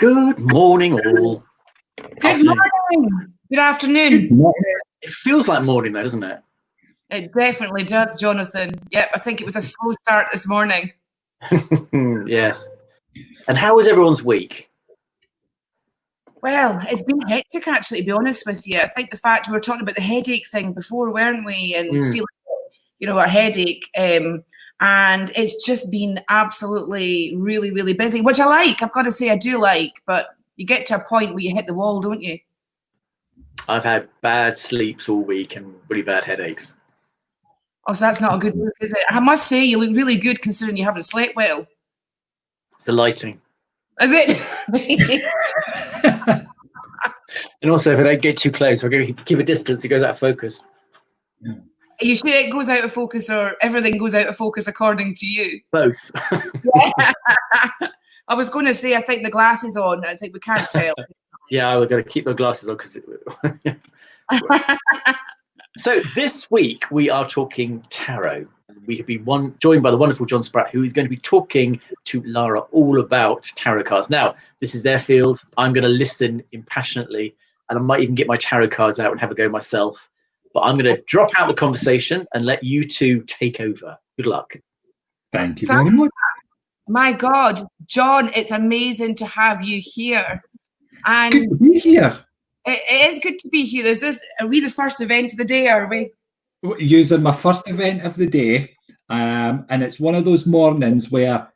Good morning, all. Good morning. Good afternoon. It feels like morning, though, doesn't it? It definitely does, Jonathan. Yep, I think it was a slow start this morning. Yes. And how was everyone's week? Well, it's been hectic, actually, to be honest with you. I think the fact we were talking about the headache thing before, weren't we? And feeling, a headache. And it's just been absolutely really, really busy, which I like. I've got to say I do like, but you get to a point where you hit the wall, don't you? I've had bad sleeps all week and really bad headaches. Oh, so that's not a good look, is it? I must say you look really good considering you haven't slept well. It's the lighting. Is it? And also, if I don't get too close, I'll keep a distance. It goes out of focus. Are you sure it goes out of focus, or everything goes out of focus according to you? Both. Yeah. I was going to say, I think the glasses on. I think we can't tell. Yeah, we're going to keep the glasses on because. So this week we are talking tarot. We have been joined by the wonderful John Spratt, who is going to be talking to Lara all about tarot cards. Now, this is their field. I'm going to listen impassionately, and I might even get my tarot cards out and have a go myself. But I'm going to drop out the conversation and let you two take over. Good luck. Thank you very much. My God, John, it's amazing to have you here. And it's good to be here. It is good to be here. Are we the first event of the day, are we? Using my first event of the day. And it's one of those mornings where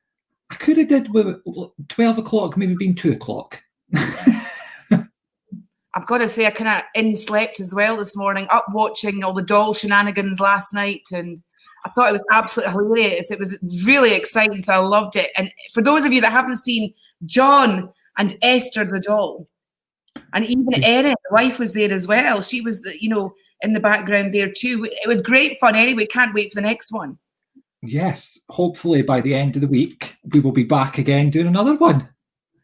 I could have did with 12 o'clock, maybe been 2 o'clock. I've got to say, I kind of in-slept as well this morning, up watching all the doll shenanigans last night, and I thought it was absolutely hilarious. It was really exciting, so I loved it. And for those of you that haven't seen, John and Esther the doll, and even Erin, the wife, was there as well. She was, in the background there too. It was great fun anyway. Can't wait for the next one. Yes, hopefully by the end of the week, we will be back again doing another one.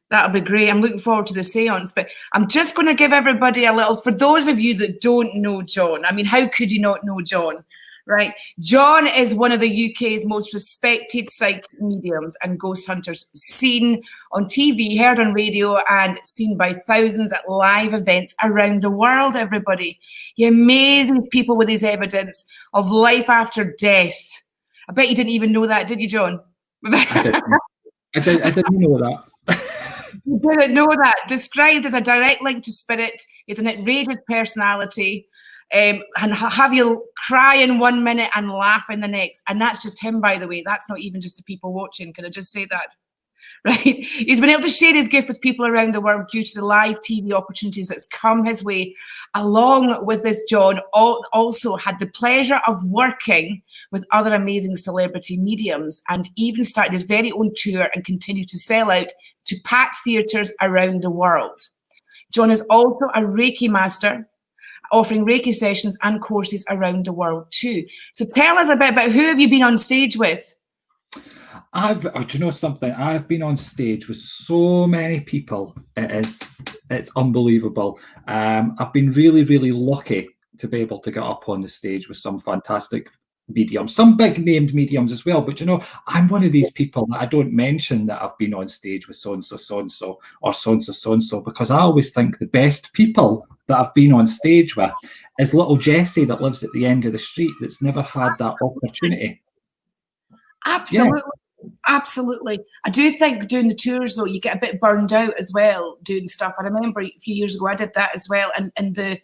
That'll be great. I'm looking forward to the seance, but I'm just going to give everybody a little, for those of you that don't know John, I mean, how could you not know John, right? John is one of the UK's most respected psychic mediums and ghost hunters, seen on TV, heard on radio, and seen by thousands at live events around the world, everybody. He amazes people with his evidence of life after death. I bet you didn't even know that, did you, John? I didn't know that. You didn't know that. Described as a direct link to spirit, it's an outrageous personality, and have you cry in 1 minute and laugh in the next. And that's just him, by the way. That's not even just the people watching. Can I just say that? Right? He's been able to share his gift with people around the world due to the live TV opportunities that's come his way. Along with this, John also had the pleasure of working with other amazing celebrity mediums, and even started his very own tour and continues to sell out to packed theatres around the world. John is also a Reiki master, offering Reiki sessions and courses around the world too. So tell us a bit about who have you been on stage with? Do you know something? I've been on stage with so many people. It's unbelievable. I've been really, really lucky to be able to get up on the stage with some fantastic mediums, some big named mediums as well. But I'm one of these people that I don't mention that I've been on stage with so-and-so, or so-and-so, because I always think the best people that I've been on stage with is little Jessie that lives at the end of the street that's never had that opportunity. Absolutely. Yeah. Absolutely. I do think doing the tours, though, you get a bit burned out as well doing stuff. I remember a few years ago I did that as well, and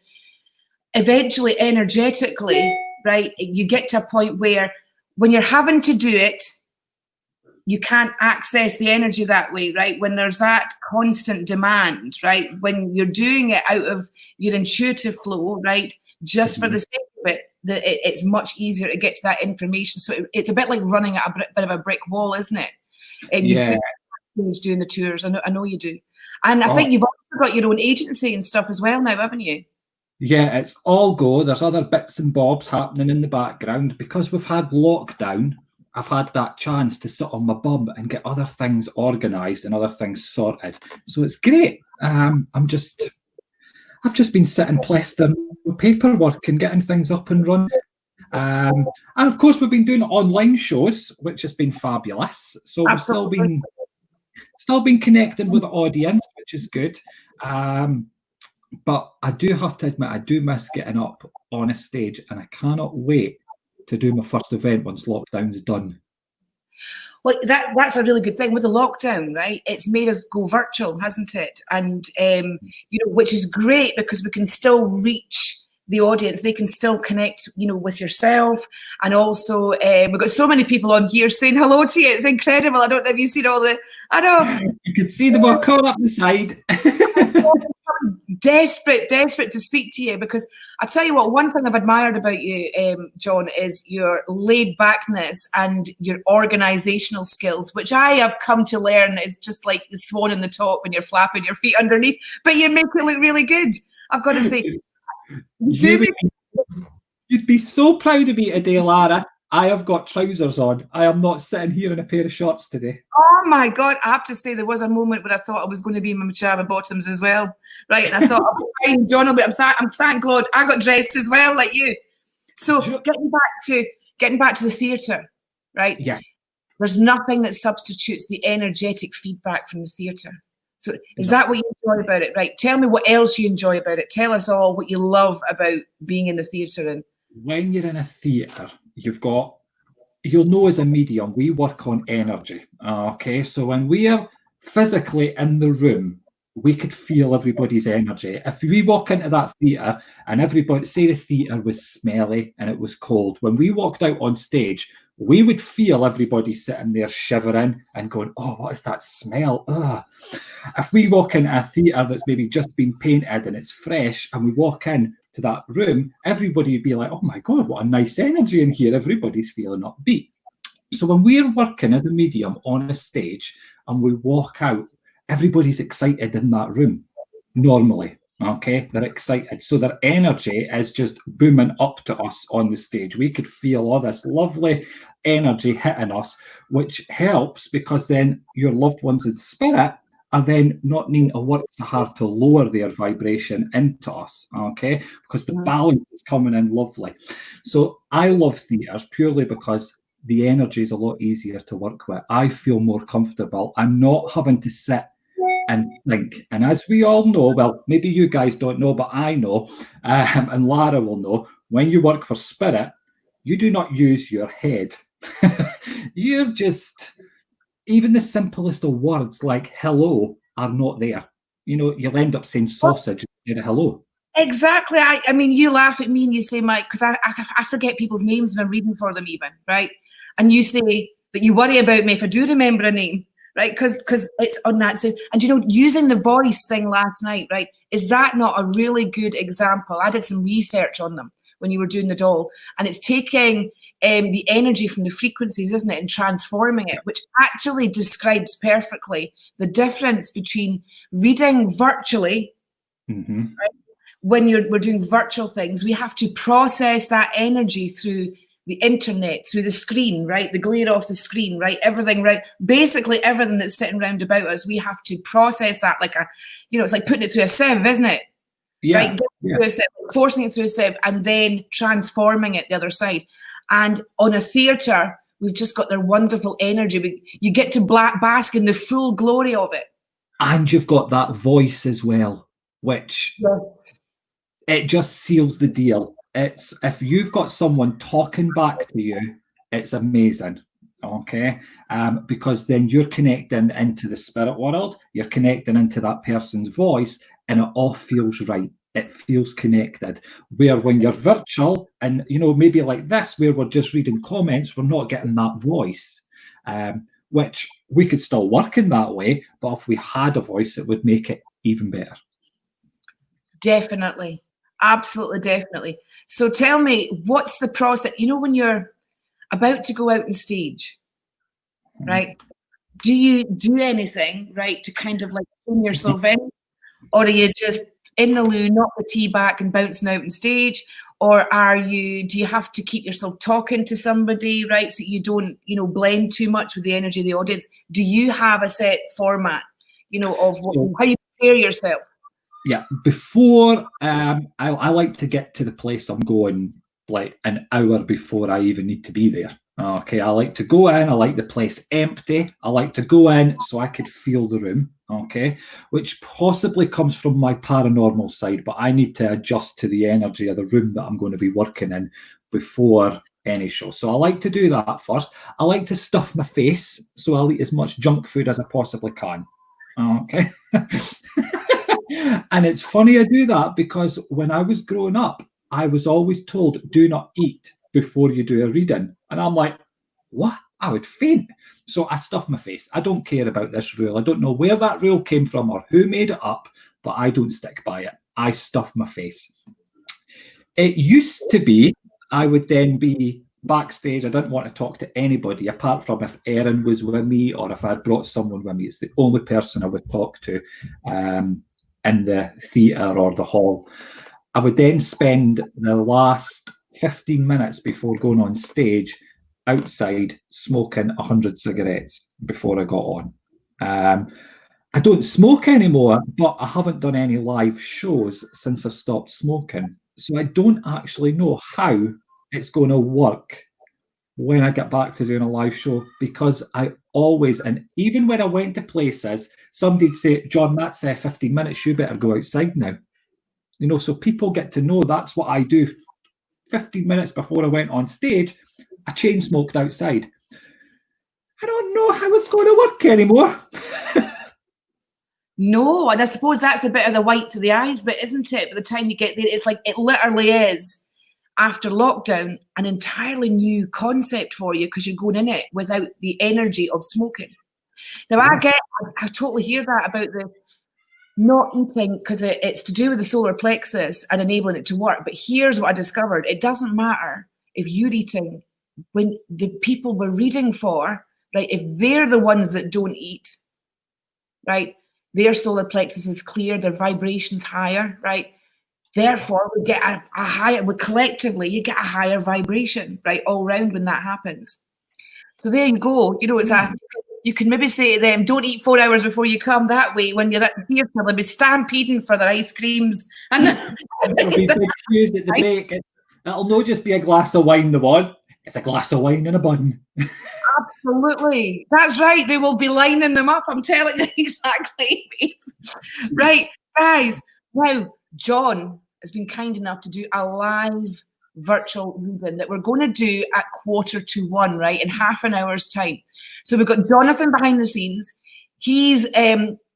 eventually energetically, right, you get to a point where when you're having to do it, you can't access the energy that way, right? When there's that constant demand, right? When you're doing it out of your intuitive flow, right, just for the sake of it, it's much easier to get to that information. So it's a bit like running at a bit of a brick wall, isn't it? And yeah. You doing the tours. I know you do. And I think you've also got your own agency and stuff as well now, haven't you? Yeah, it's all go. There's other bits and bobs happening in the background. Because we've had lockdown, I've had that chance to sit on my bum and get other things organised and other things sorted. So it's great. I've just been sitting plastering paperwork and getting things up and running. And of course, we've been doing online shows, which has been fabulous. So we've still been connecting with the audience, which is good. But I do have to admit, I do miss getting up on a stage, and I cannot wait to do my first event once lockdown's done. Well, that's a really good thing with the lockdown, right? It's made us go virtual, hasn't it? And which is great because we can still reach the audience. They can still connect, with yourself. And also, we've got so many people on here saying hello to you. It's incredible. I don't know if you've seen all the. I know. You can see them all coming up the side. Desperate to speak to you, because I tell you what, one thing I've admired about you, John, is your laid backness and your organizational skills, which I have come to learn is just like the swan in the top when you're flapping your feet underneath, but you make it look really good. I've got to say, you'd be so proud of me today, Lara. I have got trousers on. I am not sitting here in a pair of shorts today. Oh my God. I have to say, there was a moment when I thought I was going to be in my pajama bottoms as well. Right. And I thought, fine, John, I'm thank God I got dressed as well, like you. So getting back to the theatre, right? Yeah. There's nothing that substitutes the energetic feedback from the theatre. So is that what you enjoy about it? Right. Tell me what else you enjoy about it. Tell us all what you love about being in the theatre. And when you're in a theatre, you'll know as a medium, we work on energy. Okay, so when we're physically in the room, we could feel everybody's energy. If we walk into that theatre and everybody, say the theatre was smelly and it was cold, when we walked out on stage, we would feel everybody sitting there shivering and going, oh, what is that smell? Ugh. If we walk into a theatre that's maybe just been painted and it's fresh, and we walk in to that room, everybody would be like, oh my God, what a nice energy in here. Everybody's feeling upbeat. So when we're working as a medium on a stage and we walk out, everybody's excited in that room, normally. Okay, they're excited. So their energy is just booming up to us on the stage. We could feel all this lovely energy hitting us, which helps because then your loved ones in spirit are then not needing to work so hard to lower their vibration into us, okay? Because the balance is coming in lovely. So I love theatres purely because the energy is a lot easier to work with. I feel more comfortable. I'm not having to sit and think. And as we all know, well, maybe you guys don't know, but I know, and Lara will know, when you work for spirit, you do not use your head. You're just... Even the simplest of words like hello are not there. You'll end up saying sausage instead of hello. Exactly. I mean, you laugh at me and you say, Mike, because I forget people's names when I'm reading for them even, right? And you say that you worry about me if I do remember a name, right? Because it's on that same. And, using the voice thing last night, right? Is that not a really good example? I did some research on them when you were doing the doll, and it's taking the energy from the frequencies, isn't it, and transforming it, which actually describes perfectly the difference between reading virtually. Mm-hmm. Right? When we're doing virtual things, we have to process that energy through the internet, through the screen, right? The glare off the screen, right? Everything, right? Basically everything that's sitting around about us, we have to process that like it's like putting it through a sieve, isn't it? Yeah. Right? Through a sieve, forcing it through a sieve and then transforming it the other side. And on a theatre, we've just got their wonderful energy. You get to bask in the full glory of it. And you've got that voice as well, which it just seals the deal. It's if you've got someone talking back to you, it's amazing. Okay, because then you're connecting into the spirit world, you're connecting into that person's voice, and it all feels right. It feels connected. Where when you're virtual and, maybe like this, where we're just reading comments, we're not getting that voice, which we could still work in that way. But if we had a voice, it would make it even better. Definitely. Absolutely, definitely. So tell me, what's the process? When you're about to go out on stage, right? Do you do anything, right, to kind of like tune yourself in? Or are you just in the loo, knock the tea back and bouncing out on stage? Or do you have to keep yourself talking to somebody, right? So you don't, blend too much with the energy of the audience. Do you have a set format, of how you prepare yourself? Yeah, before, I like to get to the place I'm going like an hour before I even need to be there. Okay, I like to go in, I like the place empty. I like to go in so I could feel the room, okay, which possibly comes from my paranormal side, but I need to adjust to the energy of the room that I'm going to be working in before any show. So I like to do that first. I like to stuff my face, so I'll eat as much junk food as I possibly can. Okay. And it's funny I do that because when I was growing up, I was always told, do not eat before you do a reading. And I'm like, what? I would faint. So I stuff my face. I don't care about this rule. I don't know where that rule came from or who made it up, but I don't stick by it. I stuff my face. It used to be I would then be backstage. I didn't want to talk to anybody apart from if Erin was with me or if I'd brought someone with me. It's the only person I would talk to in the theatre or the hall. I would then spend the last 15 minutes before going on stage outside smoking 100 cigarettes before I got on. I don't smoke anymore, but I haven't done any live shows since I've stopped smoking. So I don't actually know how it's going to work when I get back to doing a live show, because I always, and even when I went to places, somebody'd say, John, that's 15 minutes, you better go outside now. You know, so people get to know that's what I do. 15 minutes before I went on stage, I chain smoked outside. I don't know how it's going to work anymore. No, and I suppose that's a bit of the whites of the eyes, but isn't it? By the time you get there, it's like it literally is, after lockdown, an entirely new concept for you because you're going in it without the energy of smoking. Now, I totally hear that about the not eating because it's to do with the solar plexus and enabling it to work. But here's what I discovered. It doesn't matter if you're eating when the people we're reading for, right, if they're the ones that don't eat, right, their solar plexus is clear, their vibration's higher, right? Therefore, we get a higher, collectively, you get a higher vibration, right, all round when that happens. So there you go. You know, you can maybe say to them, don't eat 4 hours before you come. That way, when you're at the theatre, they'll be stampeding for their ice creams. And it'll be big queues at the break. It'll not just be a glass of wine they want. It's a glass of wine and a bun. Absolutely. That's right. They will be lining them up. I'm telling you exactly. Right, guys. Now, John has been kind enough to do a live virtual reading that we're going to do at 1:45, right, in half an hour's time. So we've got Jonathan behind the scenes. He's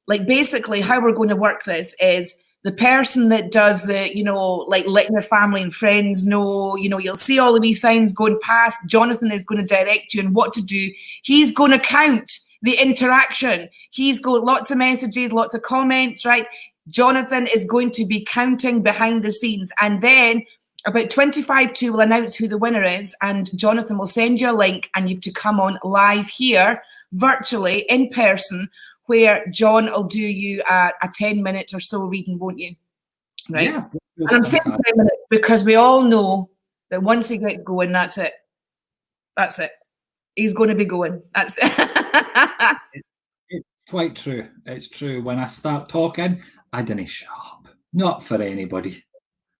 like, basically how we're going to work this is the person that does the, you know, like letting their family and friends know, you know, you'll see all of these signs going past. Jonathan is going to direct you on what to do. He's going to count the interaction. He's got lots of messages, lots of comments, right? Jonathan is going to be counting behind the scenes, and then about 25 to will announce who the winner is, and Jonathan will send you a link and you have to come on live here, virtually, in person, where John will do you a 10-minute or so reading, won't you? Right? Yeah. And I'm saying 10 minutes because we all know that once he gets going, that's it. That's it. He's going to be going. That's it. It's quite true. It's true. When I start talking, I didn't shut up. Not for anybody.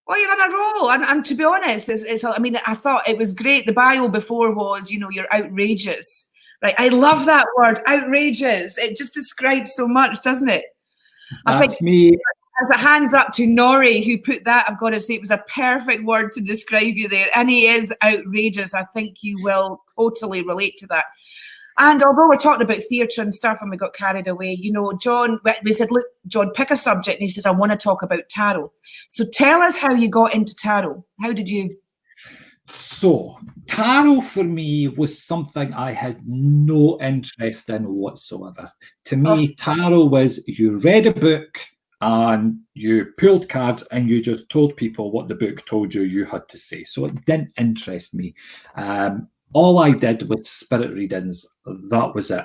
Well, you're on a roll, and to be honest, I mean, I thought it was great. The bio before was, you know, you're outrageous, right? I love that word, outrageous. It just describes so much, doesn't it? That's I think me. as a hands up to Nori, who put that, I've got to say it was a perfect word to describe you there, and he is outrageous. I think you will totally relate to that. And although we're talking about theatre and stuff and we got carried away, you know, John, we said, look, John, pick a subject. And he says, I want to talk about tarot. So tell us how you got into tarot. How did you? So tarot for me was something I had no interest in whatsoever. To me, tarot was you read a book and you pulled cards and you just told people what the book told you you had to say. So it didn't interest me. All I did was spirit readings. That was it.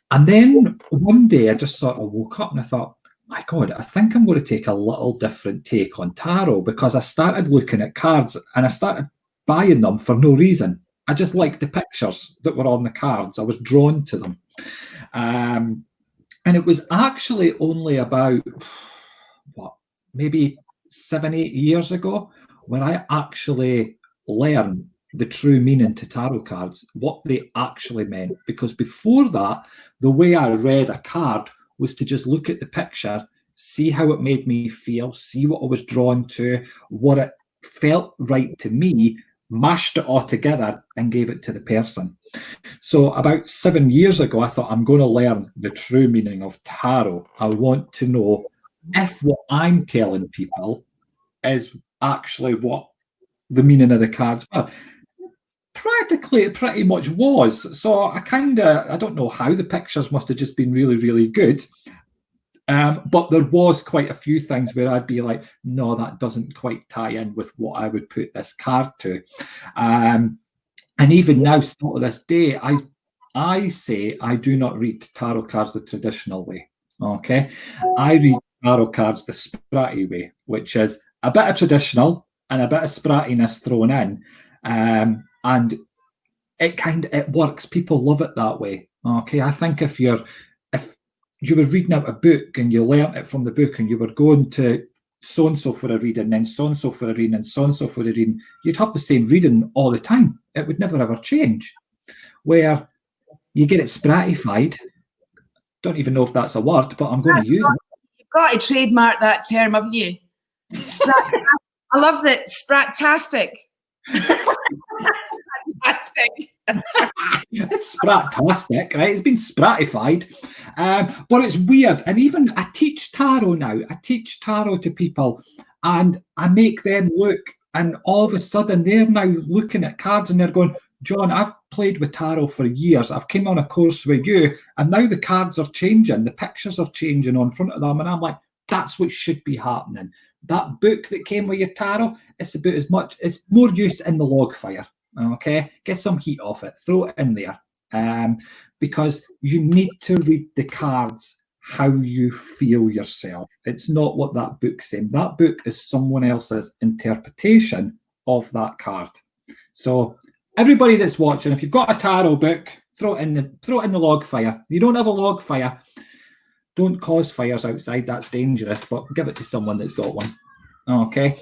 And then one day I just sort of woke up and I thought, my God, I think I'm going to take a little different take on tarot, because I started looking at cards and I started buying them for no reason. I just liked the pictures that were on the cards. I was drawn to them. And it was actually only about, maybe 7-8 years ago when I actually learned the true meaning to tarot cards, what they actually meant. Because before that, the way I read a card was to just look at the picture, see how it made me feel, see what I was drawn to, what it felt right to me, mashed it all together and gave it to the person. So about 7 years ago, I thought, I'm going to learn the true meaning of tarot. I want to know if what I'm telling people is actually what the meaning of the cards are. Practically, it pretty much was. So I don't know how the pictures must have just been really, really good. But there was quite a few things where I'd be like, no, that doesn't quite tie in with what I would put this card to. And even now, still to this day, I say I do not read tarot cards the traditional way. Okay, I read tarot cards the Spratty way, which is a bit of traditional and a bit of sprattiness thrown in, and it works. People love it that way. Okay, I think if you were reading out a book and you learnt it from the book and you were going to so-and-so for a reading, then so-and-so for a reading, and so-and-so for a reading, you'd have the same reading all the time. It would never ever change. Where you get it sprattified, don't even know if that's a word, but I'm going to use it. You've got to trademark that term, haven't you? I love that. Sprattastic. Sprattastic. It's sprattastic, right? It's been sprattified. But it's weird. And even I teach tarot now. I teach tarot to people and I make them look, and all of a sudden they're now looking at cards and they're going, John, I've played with tarot for years. I've came on a course with you and now the cards are changing. The pictures are changing on front of them. And I'm like, that's what should be happening. That book that came with your tarot, it's about as much, it's more use in the log fire. Okay, get some heat off it, throw it in there, because you need to read the cards how you feel yourself. It's not what that book's saying. That book is someone else's interpretation of that card. So everybody that's watching, if you've got a tarot book, throw it in the log fire. You don't have a log fire, don't cause fires outside. That's dangerous. But give it to someone that's got one. Okay.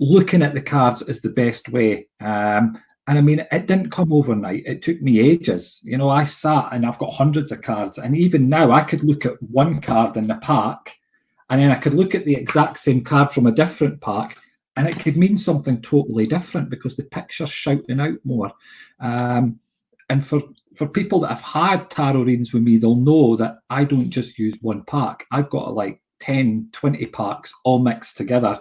Looking at the cards is the best way. And I mean, it didn't come overnight. It took me ages. You know, I sat and I've got hundreds of cards. And even now I could look at one card in the pack and then I could look at the exact same card from a different pack and it could mean something totally different because the picture's shouting out more. And for people that have had tarot readings with me, they'll know that I don't just use one pack. I've got like 10, 20 packs all mixed together.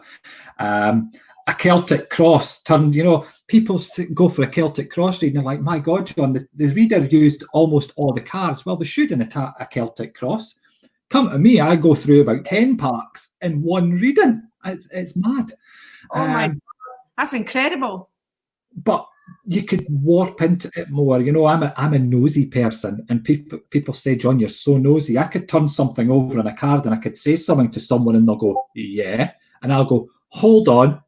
A Celtic cross turned, you know, people go for a Celtic cross reading. They're like, my God, John, the reader used almost all the cards. Well, they should in a Celtic cross. Come to me, I go through about 10 packs in one reading. It's mad. Oh my God, that's incredible. But you could warp into it more. You know, I'm a nosy person, and people say, John, you're so nosy. I could turn something over on a card and I could say something to someone and they'll go, yeah. And I'll go, hold on,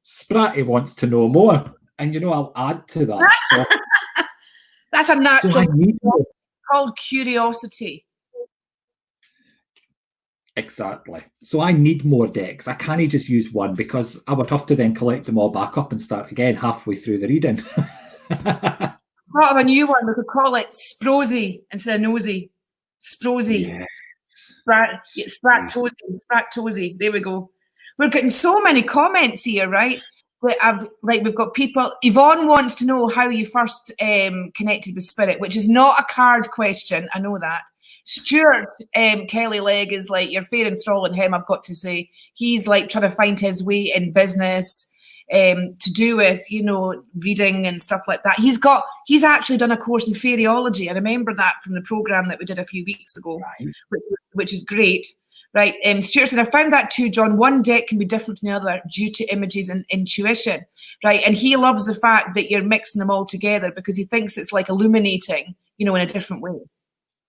Spratty wants to know more. And, you know, I'll add to that. So, that's a natural so called curiosity. Exactly. So I need more decks. I can't just use one because I would have to then collect them all back up and start again halfway through the reading. Thought of a new one. We could call it Sprosy instead of nosy. Sprosy. Yeah. Spratosy. There we go. We're getting so many comments here, right? We've got people. Yvonne wants to know how you first connected with spirit, which is not a card question. I know that. Stuart Kelly Legg is like, you're fair and strolling him, I've got to say. He's like trying to find his way in business to do with, you know, reading and stuff like that. He's actually done a course in fairyology. I remember that from the program that we did a few weeks ago, right, which is great. Right. Stuart said, I found that too, John. One deck can be different from the other due to images and intuition. Right. And he loves the fact that you're mixing them all together because he thinks it's like illuminating, you know, in a different way.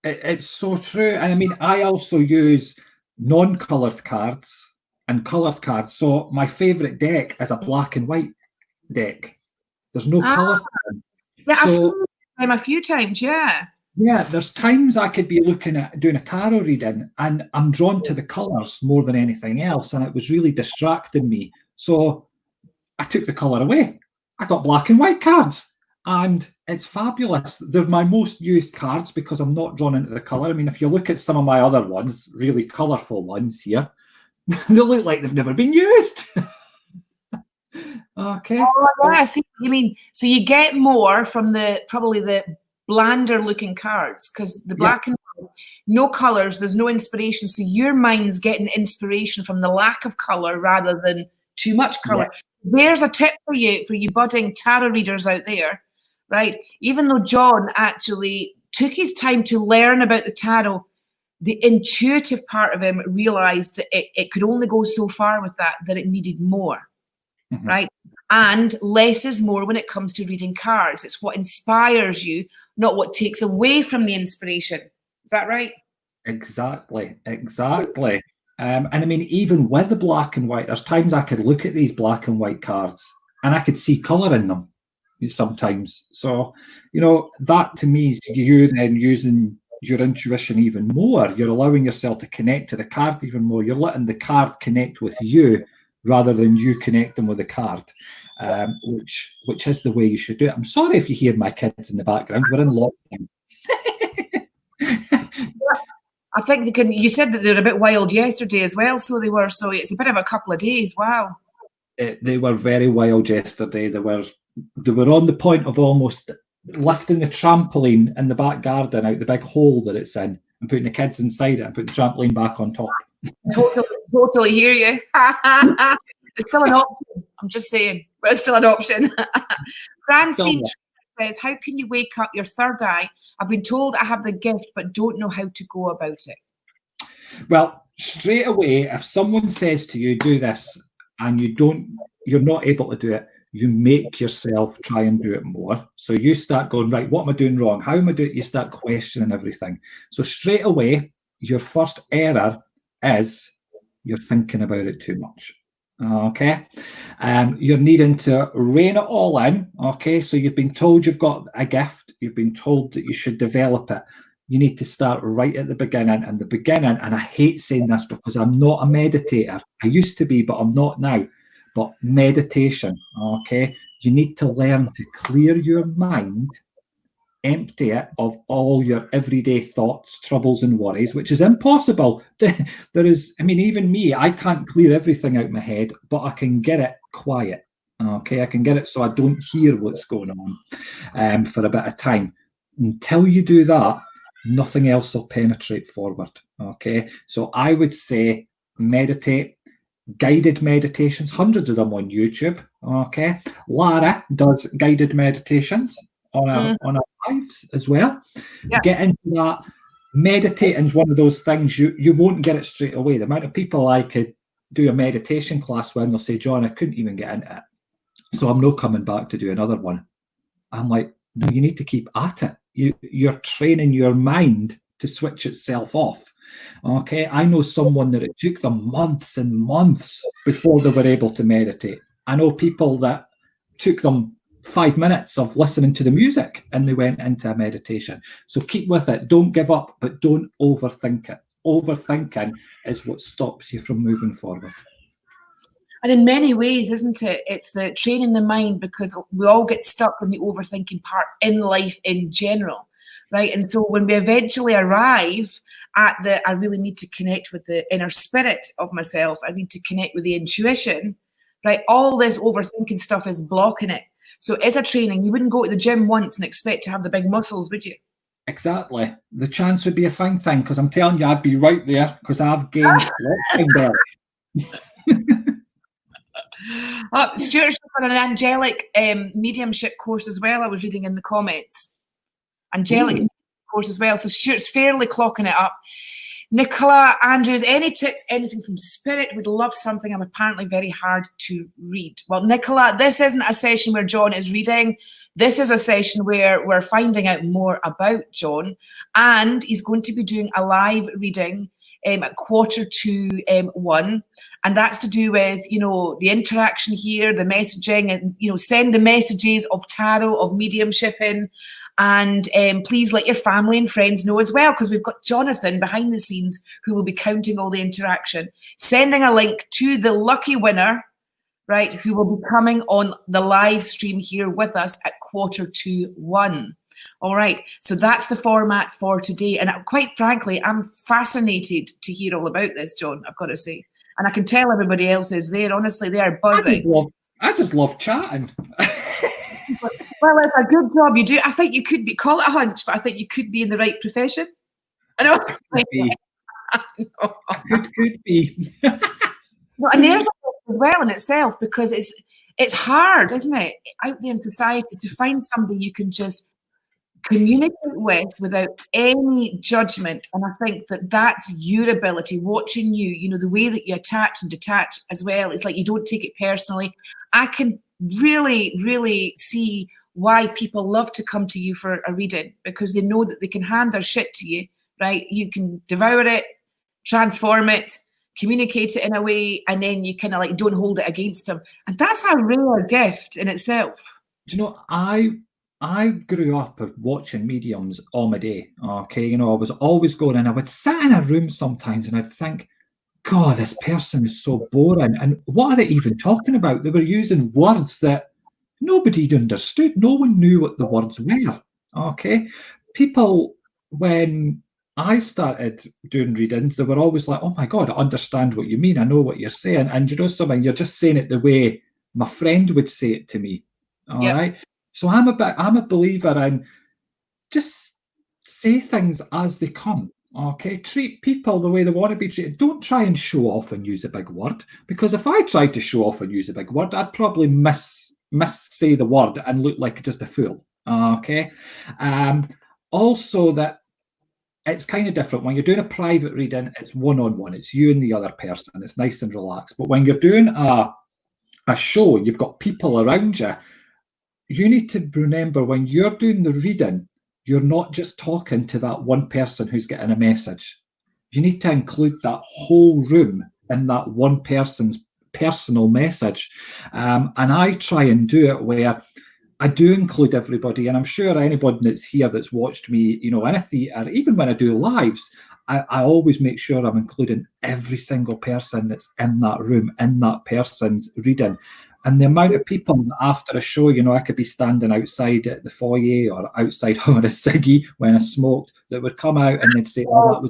It's so true. And I mean, I also use non-coloured cards and coloured cards. So my favourite deck is a black and white deck. There's no colour. Yeah, I've seen them a few times, yeah. Yeah, there's times I could be looking at doing a tarot reading and I'm drawn to the colours more than anything else. And it was really distracting me. So I took the colour away. I got black and white cards, and it's fabulous. They're my most used cards because I'm not drawn into the colour. I mean, if you look at some of my other ones, really colourful ones here, they look like they've never been used. Okay. Oh, yeah, I see what you mean. So you get more from probably the blander looking cards, because the black and white, no colours, there's no inspiration. So your mind's getting inspiration from the lack of colour rather than too much colour. Yeah. There's a tip for you budding tarot readers out there, right? Even though John actually took his time to learn about the tarot, the intuitive part of him realised that it could only go so far with that it needed more. Mm-hmm. Right? And less is more when it comes to reading cards. It's what inspires you, not what takes away from the inspiration. Is that right? Exactly. And I mean, even with the black and white, there's times I could look at these black and white cards and I could see colour in them sometimes. So, that to me is you then using your intuition even more. You're allowing yourself to connect to the card even more. You're letting the card connect with you rather than you connecting with the card, which is the way you should do it. I'm sorry if you hear my kids in the background. We're in lockdown. I think they can. You said that they were a bit wild yesterday as well, so they were. So it's a bit of a couple of days. Wow. They were very wild yesterday. They were on the point of almost lifting the trampoline in the back garden out the big hole that it's in and putting the kids inside it and putting the trampoline back on top. Totally hear you. It's still an option. I'm just saying, but it's still an option. Francine says, how can you wake up your third eye? I've been told I have the gift, but don't know how to go about it. Well, straight away, if someone says to you, do this, and you're not able to do it, you make yourself try and do it more. So you start going, right, what am I doing wrong? How am I doing? You start questioning everything. So straight away, your first error is you're thinking about it too much. Okay. You're needing to rein it all in. Okay. So you've been told you've got a gift. You've been told that you should develop it. You need to start right at the beginning. And I hate saying this because I'm not a meditator. I used to be, but I'm not now. But meditation, okay? You need to learn to clear your mind, empty it of all your everyday thoughts, troubles, and worries, which is impossible. Even me, I can't clear everything out of my head, but I can get it quiet, okay? I can get it so I don't hear what's going on for a bit of time. Until you do that, nothing else will penetrate forward, okay? So I would say meditate. Guided meditations, hundreds of them on YouTube. Okay, Lara does guided meditations on our lives as well. Yeah. Get into that. Meditating is one of those things you won't get it straight away. The amount of people I could do a meditation class with, they'll say, John, I couldn't even get into it, so I'm not coming back to do another one. I'm like, no, you need to keep at it. You're training your mind to switch itself off. Okay, I know someone that it took them months and months before they were able to meditate. I know people that took them 5 minutes of listening to the music and they went into a meditation. So keep with it. Don't give up, but don't overthink it. Overthinking is what stops you from moving forward. And in many ways, isn't it? It's the training the mind, because we all get stuck in the overthinking part in life in general. Right. And so when we eventually arrive at I really need to connect with the inner spirit of myself, I need to connect with the intuition, right? All this overthinking stuff is blocking it. So as a training, you wouldn't go to the gym once and expect to have the big muscles, would you? Exactly. The chance would be a fine thing, because I'm telling you, I'd be right there because I've gained belly. Stuart's on an angelic mediumship course as well. I was reading in the comments. Angelic course as well. So Stuart's fairly clocking it up. Nicola Andrews, any tips, anything from spirit? Would love something. I'm apparently very hard to read. Well, Nicola, this isn't a session where John is reading. This is a session where we're finding out more about John, and he's going to be doing a live reading at 1:45. And that's to do with, the interaction here, the messaging, and, send the messages of tarot, of mediumship in. And please let your family and friends know as well, because we've got Jonathan behind the scenes who will be counting all the interaction, sending a link to the lucky winner, right, who will be coming on the live stream here with us at 1:45. All right, so that's the format for today. And quite frankly, I'm fascinated to hear all about this, John, I've got to say. And I can tell everybody else is there. Honestly, they are buzzing. I just love chatting. Well, it's a good job you do. I think you could be, call it a hunch, but I think you could be in the right profession. I know. Could be. Well, and there's as well in itself, because it's hard, isn't it, out there in society to find somebody you can just communicate with without any judgment. And I think that's your ability, watching you, the way that you attach and detach as well. It's like you don't take it personally. I can really, really see why people love to come to you for a reading, because they know that they can hand their shit to you, right? You can devour it, transform it, communicate it in a way, and then you kind of like don't hold it against them. And that's a rare gift in itself. Do you know, I grew up watching mediums all my day. Okay, I was always going, and I would sit in a room sometimes and I'd think, God, this person is so boring. And what are they even talking about? They were using words that nobody understood. No one knew what the words were. Okay, people, when I started doing readings, they were always like, oh my God, I understand what you mean. I know what you're saying. And you know something, you're just saying it the way my friend would say it to me. All right. So I'm a believer in just say things as they come. Okay. Treat people the way they want to be treated. Don't try and show off and use a big word, because if I tried to show off and use a big word, I'd probably miss say the word and look like just a fool. Okay. Also that it's kind of different. When you're doing a private reading, it's one-on-one. It's you and the other person. It's nice and relaxed. But when you're doing a show, you've got people around you. You need to remember, when you're doing the reading, you're not just talking to that one person who's getting a message. You need to include that whole room in that one person's personal message. And I try and do it where I do include everybody, and I'm sure anybody that's here that's watched me, in a theatre, even when I do lives, I always make sure I'm including every single person that's in that room, in that person's reading. And the amount of people after a show, I could be standing outside at the foyer or outside having a ciggy when I smoked, that would come out and they'd say, oh,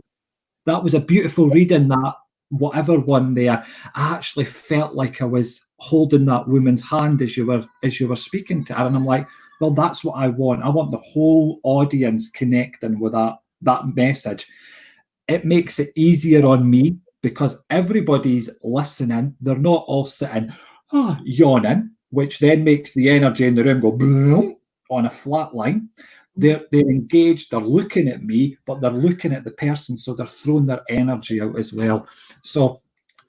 that was a beautiful reading, that whatever one there. I actually felt like I was holding that woman's hand as you were speaking to her, and I'm like, well, that's what I want. I want the whole audience connecting with that message. It makes it easier on me because everybody's listening. They're not all sitting yawning, which then makes the energy in the room go boom on a flat line. They're engaged, they're looking at me, but they're looking at the person, so they're throwing their energy out as well. So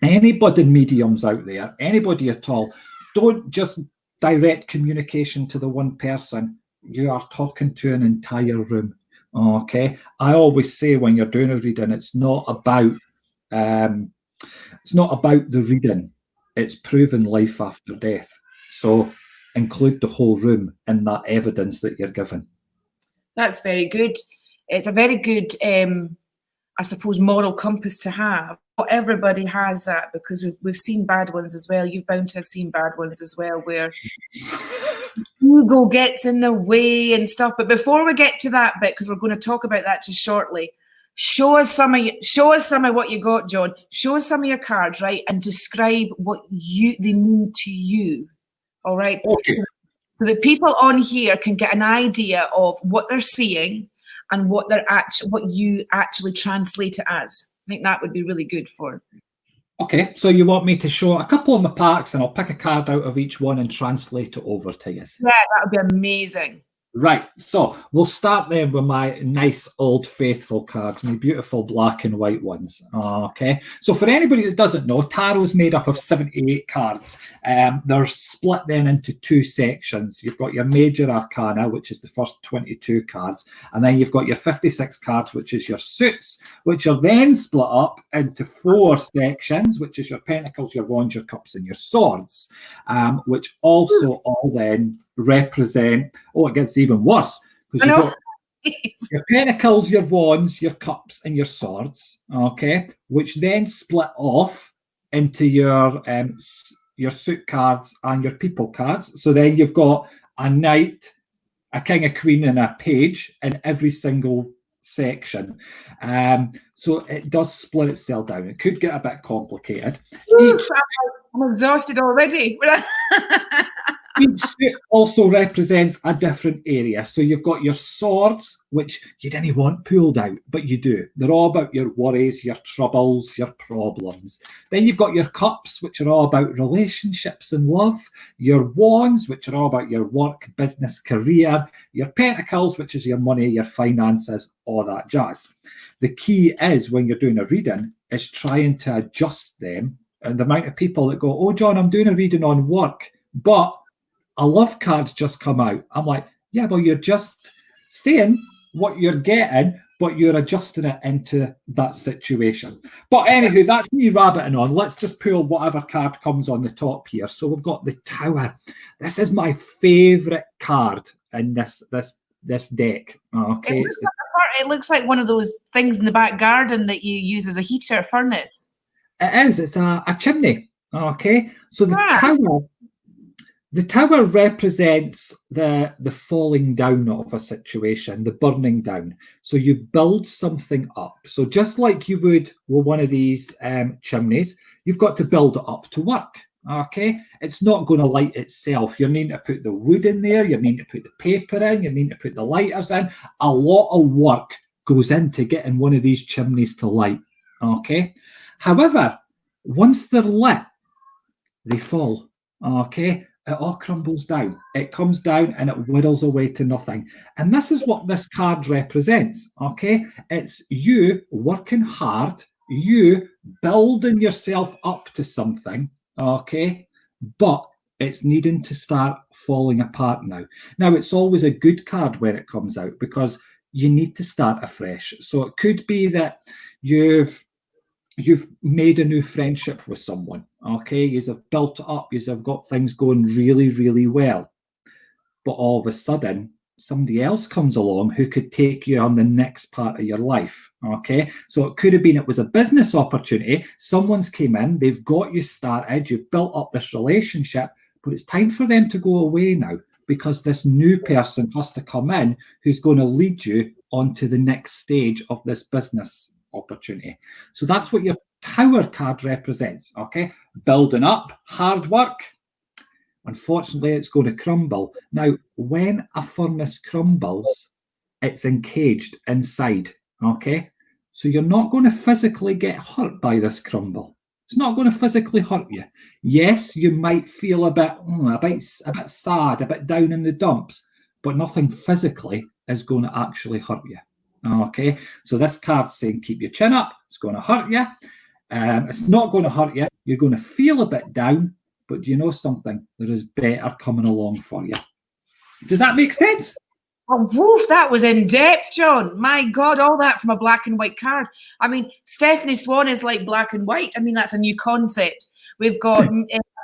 anybody mediums out there, anybody at all, don't just direct communication to the one person. You are talking to an entire room. Okay. I always say when you're doing a reading, it's not about the reading. It's proven life after death. So include the whole room in that evidence that you're given. That's very good. It's a very good, I suppose, moral compass to have. Not everybody has that, because we've seen bad ones as well. You've bound to have seen bad ones as well, where ego gets in the way and stuff. But before we get to that bit, because we're going to talk about that just shortly, show us some of what you got, John. Show us some of your cards, right, and describe what they mean to you. All right. Okay. So that people on here can get an idea of what they're seeing and what you actually translate it as. I think that would be really good for. Okay, so you want me to show a couple of my packs, and I'll pick a card out of each one and translate it over to you. Yeah, that would be amazing. Right, so we'll start then with my nice old faithful cards, my beautiful black and white ones. Okay, so for anybody that doesn't know, tarot's made up of 78 cards. They're split then into two sections. You've got your major arcana, which is the first 22 cards, and then you've got your 56 cards, which is your suits, which are then split up into 4 sections, which is your pentacles, your wands, your cups, and your swords, which also all then represent, it gets even worse, because you've got your pentacles, your wands, your cups, and your swords, okay, which then split off into your your suit cards, and your people cards. So then you've got a knight, a king, a queen, and a page in every single section. So it does split itself down. It could get a bit complicated. I'm exhausted already. Each suit also represents a different area. So you've got your swords, which you didn't want pulled out, but you do. They're all about your worries, your troubles, your problems. Then you've got your cups, which are all about relationships and love. Your wands, which are all about your work, business, career. Your pentacles, which is your money, your finances, all that jazz. The key is, when you're doing a reading, is trying to adjust them. And the amount of people that go, oh, John, I'm doing a reading on work, but a love card's just come out. I'm like, yeah, well, you're just saying what you're getting, but you're adjusting it into that situation. But anywho, that's me rabbiting on. Let's just pull whatever card comes on the top here. So we've got the Tower. This is my favourite card in this deck. Okay, it looks like one of those things in the back garden that you use as a heater furnace. It is. It's a chimney. Okay, so the tower represents the falling down of a situation, the burning down. So you build something up. So just like you would with one of these chimneys, you've got to build it up to work. Okay, it's not going to light itself. You need to put the wood in there. You need to put the paper in. You need to put the lighters in. A lot of work goes into getting one of these chimneys to light. Okay, however, once they're lit, they fall. Okay. It all crumbles down. It comes down and it whittles away to nothing. And this is what this card represents, okay? It's you working hard, you building yourself up to something, okay? But it's needing to start falling apart now. Now, it's always a good card when it comes out because you need to start afresh. So it could be that you've made a new friendship with someone, okay? You've built it up, you've got things going really, really well. But all of a sudden, somebody else comes along who could take you on the next part of your life, okay? So it could have been, it was a business opportunity. Someone's came in, they've got you started, you've built up this relationship, but it's time for them to go away now because this new person has to come in who's going to lead you onto the next stage of this business opportunity. So that's what your Tower card represents, okay? Building up, hard work. Unfortunately, it's going to crumble. Now, when a furnace crumbles, it's encaged inside, okay? So you're not going to physically get hurt by this crumble. It's not going to physically hurt you. Yes, you might feel a bit sad, a bit down in the dumps, but nothing physically is going to actually hurt you. Okay, so this card's saying keep your chin up. It's going to hurt you. It's not going to hurt you. You're going to feel a bit down, but you know something? There is better coming along for you. Does that make sense? Oh, woof, that was in depth, John. My God, all that from a black and white card. I mean, Stephanie Swan is like black and white. I mean, that's a new concept. We've got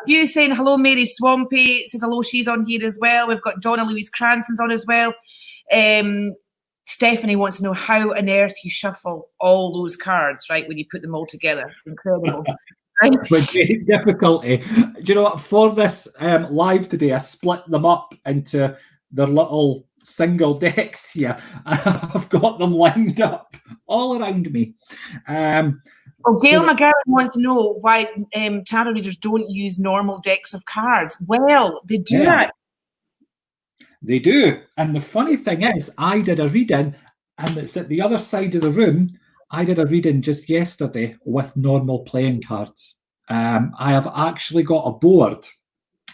you saying hello, Mary Swampy says hello. She's on here as well. We've got Donna Louise Cranson's on as well. Stephanie wants to know how on earth you shuffle all those cards, right, when you put them all together. Incredible. With great difficulty. Do you know what? For this live today, I split them up into their little single decks here. I've got them lined up all around me. Gail McGarren wants to know why tarot readers don't use normal decks of cards. Well, they do that. They do. And the funny thing is, I did a reading, and it's at the other side of the room. I did a reading just yesterday with normal playing cards. I have actually got a board.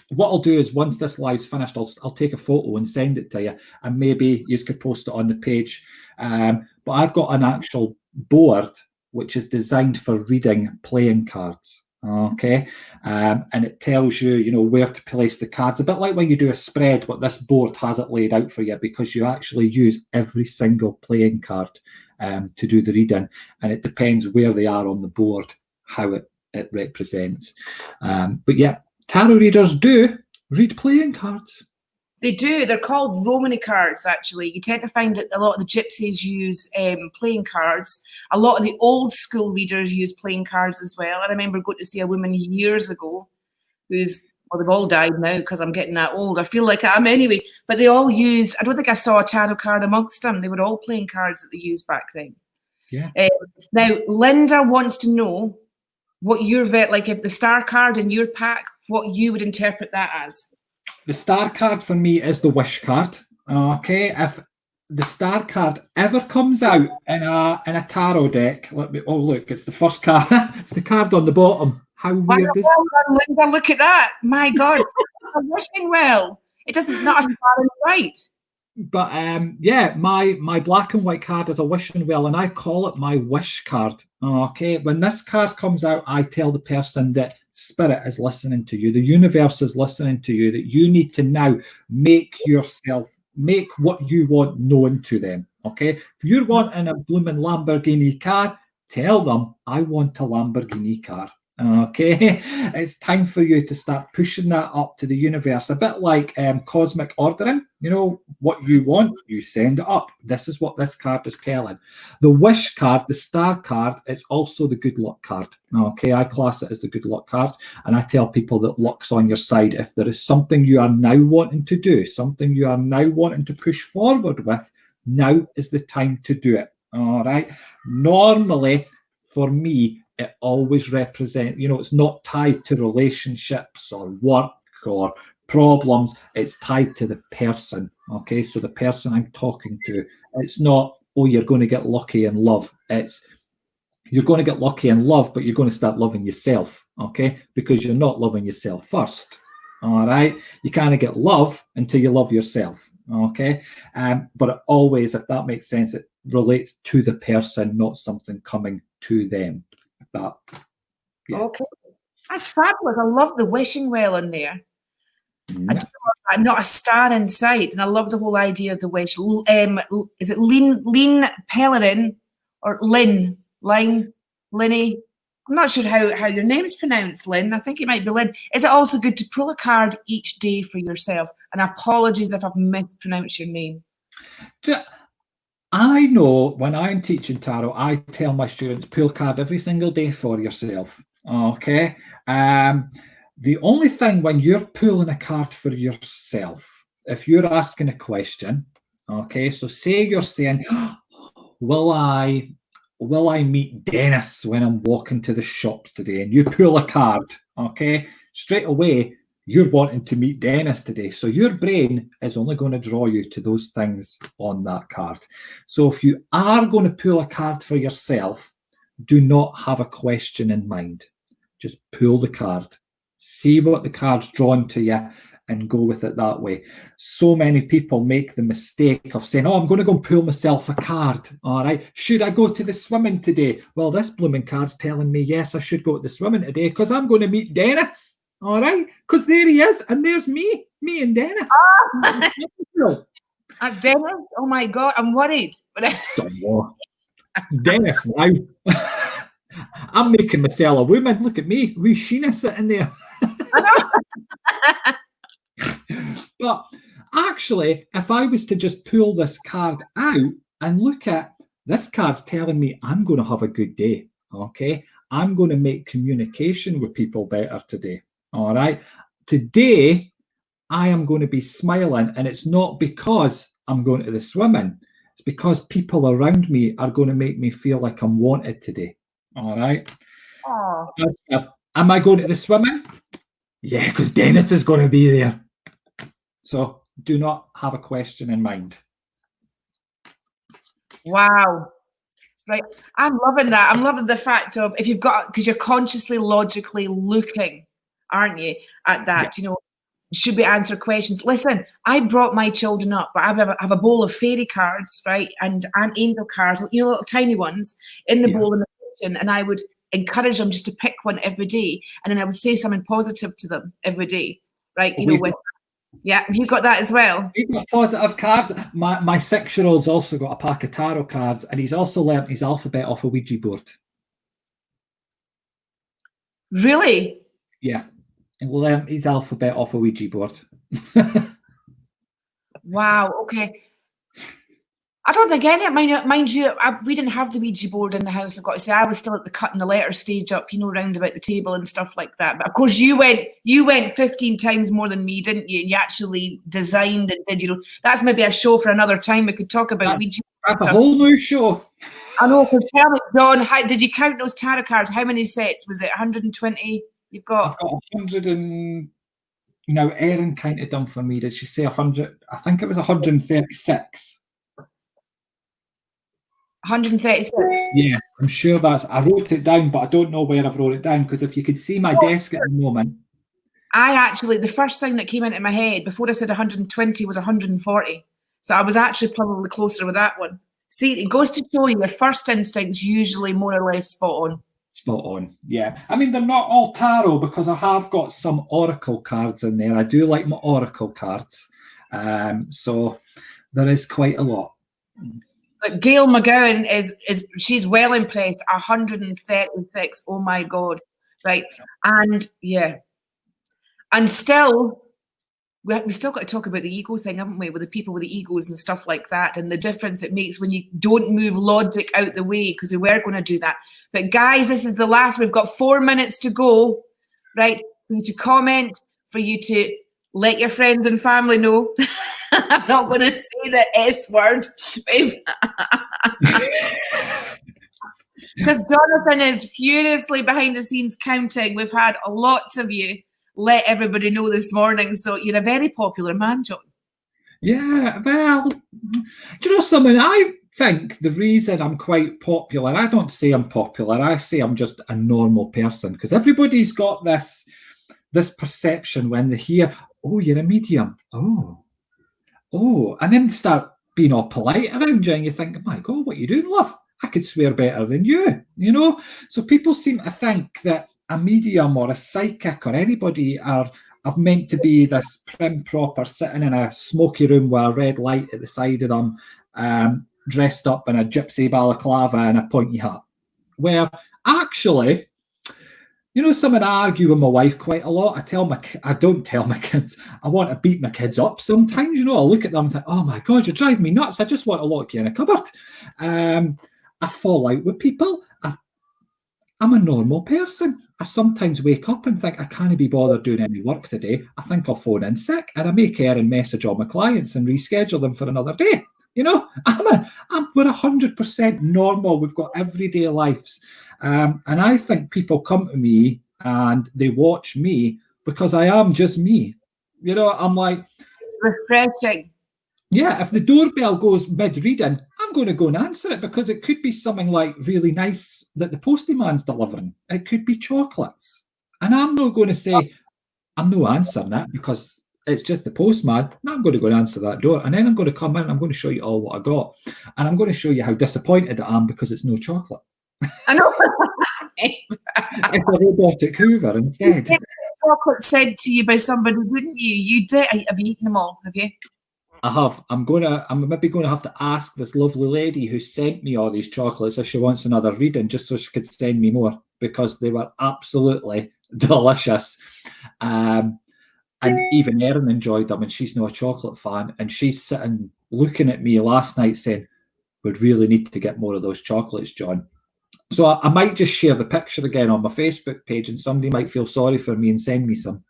What I'll do is once this live's finished, I'll take a photo and send it to you, and maybe you could post it on the page. But I've got an actual board which is designed for reading playing cards. Okay, and it tells you, where to place the cards. A bit like when you do a spread, but this board has it laid out for you because you actually use every single playing card to do the reading, and it depends where they are on the board, how it represents. But yeah, tarot readers do read playing cards. They do. They're called Romany cards, actually. You tend to find that a lot of the gypsies use playing cards. A lot of the old school readers use playing cards as well. I remember going to see a woman years ago well, they've all died now because I'm getting that old. I feel like I am anyway. But they all use, I don't think I saw a tarot card amongst them. They were all playing cards that they used back then. Yeah. Now, Linda wants to know what your like if the star card in your pack, what you would interpret that as. The star card for me is the wish card. Okay, if the star card ever comes out in a tarot deck, oh look, it's the first card. It's the card on the bottom. How weird is that? Linda, look at that! My God, a wishing well. It doesn't not a star in sight. But yeah, my black and white card is a wishing well, and I call it my wish card. Okay, when this card comes out, I tell the person that Spirit is listening to you, the universe is listening to you, that you need to now make what you want known to them. Okay, if you're wanting a blooming Lamborghini car, tell them I want a Lamborghini car. Okay, it's time for you to start pushing that up to the universe, a bit like cosmic ordering. You know, what you want, you send it up. This is what this card is telling. The wish card, the star card, it's also the good luck card. Okay, I class it as the good luck card, and I tell people that luck's on your side. If there is something you are now wanting to do, something you are now wanting to push forward with, now is the time to do it. All right. Normally, for me, it always represents, you know, it's not tied to relationships or work or problems. It's tied to the person. Okay, so the person I'm talking to, it's not, oh, you're going to get lucky in love. It's, you're going to get lucky in love, but you're going to start loving yourself. Okay, because you're not loving yourself first. All right, you can't get love until you love yourself. Okay, but it always, if that makes sense, it relates to the person, not something coming to them. That, yeah. Okay, that's fabulous. I love the wishing well in there. Mm. I do love that. Not a star in sight, and I love the whole idea of the wish. Is it Lynn Pellerin or Lynn? Linny? I'm not sure how your name's pronounced, Lynn. I think it might be Lynn. Is it also good to pull a card each day for yourself? And apologies if I've mispronounced your name. I know when I'm teaching tarot, I tell my students, pull a card every single day for yourself. Okay. The only thing when you're pulling a card for yourself, if you're asking a question, okay, so say you're saying, will I meet Dennis when I'm walking to the shops today? And you pull a card, okay, straight away, you're wanting to meet Dennis today. So your brain is only going to draw you to those things on that card. So if you are going to pull a card for yourself, do not have a question in mind. Just pull the card. See what the card's drawn to you and go with it that way. So many people make the mistake of saying, oh, I'm going to go and pull myself a card. All right. Should I go to the swimming today? Well, this blooming card's telling me, yes, I should go to the swimming today because I'm going to meet Dennis. All right, because there he is, and there's me and Dennis. That's Dennis? Oh my God, I'm worried. Dennis now. I'm making myself a woman. Look at me, wee Sheena sitting there. But actually, if I was to just pull this card out and look at this card's telling me I'm going to have a good day. Okay, I'm going to make communication with people better today. All right. Today, I am going to be smiling, and it's not because I'm going to the swimming. It's because people around me are going to make me feel like I'm wanted today. All right. Am I going to the swimming? Yeah, because Dennis is going to be there. So do not have a question in mind. Wow. Right. I'm loving that. I'm loving the fact of if you've got, because you're consciously, logically looking, aren't you, at that? Yeah. You know, should we answer questions? Listen, I brought my children up, but I have a bowl of fairy cards, right, and angel cards, you know, little tiny ones in the bowl in the kitchen, and I would encourage them just to pick one every day, and then I would say something positive to them every day, right? You know, with yeah, have you got that as well? We've got positive cards. My 6-year-old's also got a pack of tarot cards, and he's also learnt his alphabet off a Ouija board. Really? Yeah. And learn his alphabet off a Ouija board. Wow. Okay. I don't think any. Mind you, we didn't have the Ouija board in the house. I've got to say, I was still at the cutting the letter stage up, round about the table and stuff like that. But of course, you went 15 times more than me, didn't you? And you actually designed and did. That's maybe a show for another time. We could talk about Ouija. That's a whole new show. I know. Tell me, John, how did you count those tarot cards? How many sets was it? 120. You've got. I've got 100 and. Now, Erin counted them for me. Did she say 100? I think it was 136. 136. Yeah, I'm sure I wrote it down, but I don't know where I've wrote it down, because if you could see my desk at the moment. The first thing that came into my head before I said 120 was 140. So I was actually probably closer with that one. See, it goes to show you your first instinct's usually more or less spot on. Spot on, yeah. I mean, they're not all tarot, because I have got some oracle cards in there. I do like my oracle cards. So there is quite a lot. But Gail McGowan she's well impressed. 136. Oh my God. Right. And yeah. And still, we still got to talk about the ego thing, haven't we? With the people with the egos and stuff like that, and the difference it makes when you don't move logic out the way, because we were going to do that. But guys, this is the last. We've got 4 minutes to go, right? For you to comment, for you to let your friends and family know. I'm not going to say the S word. Because Jonathan is furiously behind the scenes counting. We've had lots of you let everybody know this morning. So you're a very popular man, John. Yeah, well, do you know something? I think the reason I'm quite popular, I don't say I'm popular, I say I'm just a normal person, because everybody's got this perception when they hear, oh, you're a medium. Oh, and then they start being all polite around you, and you think, my God, what are you doing, love? I could swear better than you, So people seem to think that a medium or a psychic or anybody are meant to be this prim proper, sitting in a smoky room with a red light at the side of them, dressed up in a gypsy balaclava and a pointy hat. Where actually, something I argue with my wife quite a lot. I don't tell my kids. I want to beat my kids up sometimes. I look at them and think, oh my God, you're driving me nuts. I just want to lock you in a cupboard. I fall out with people. I'm a normal person. I sometimes wake up and think I can't be bothered doing any work today. I think I'll phone in sick, and I make and message all my clients and reschedule them for another day. We're 100% normal. We've got everyday lives. And I think people come to me and they watch me because I am just me. I'm like... refreshing. Yeah, if the doorbell goes mid-reading, I'm going to go and answer it, because it could be something like really nice that the postman's delivering. It could be chocolates. And I'm not going to say, I'm not answering that because it's just the postman. No, I'm going to go and answer that door. And then I'm going to come in, I'm going to show you all what I got. And I'm going to show you how disappointed I am because it's no chocolate. I know. It's a robotic Hoover instead. Chocolate said to you by somebody, wouldn't you? You did. Have you eaten them all? Have you? I have. I'm maybe going to have to ask this lovely lady who sent me all these chocolates if she wants another reading, just so she could send me more, because they were absolutely delicious. And even Erin enjoyed them, and she's not a chocolate fan. And she's sitting looking at me last night saying, we'd really need to get more of those chocolates, John. So I might just share the picture again on my Facebook page, and somebody might feel sorry for me and send me some.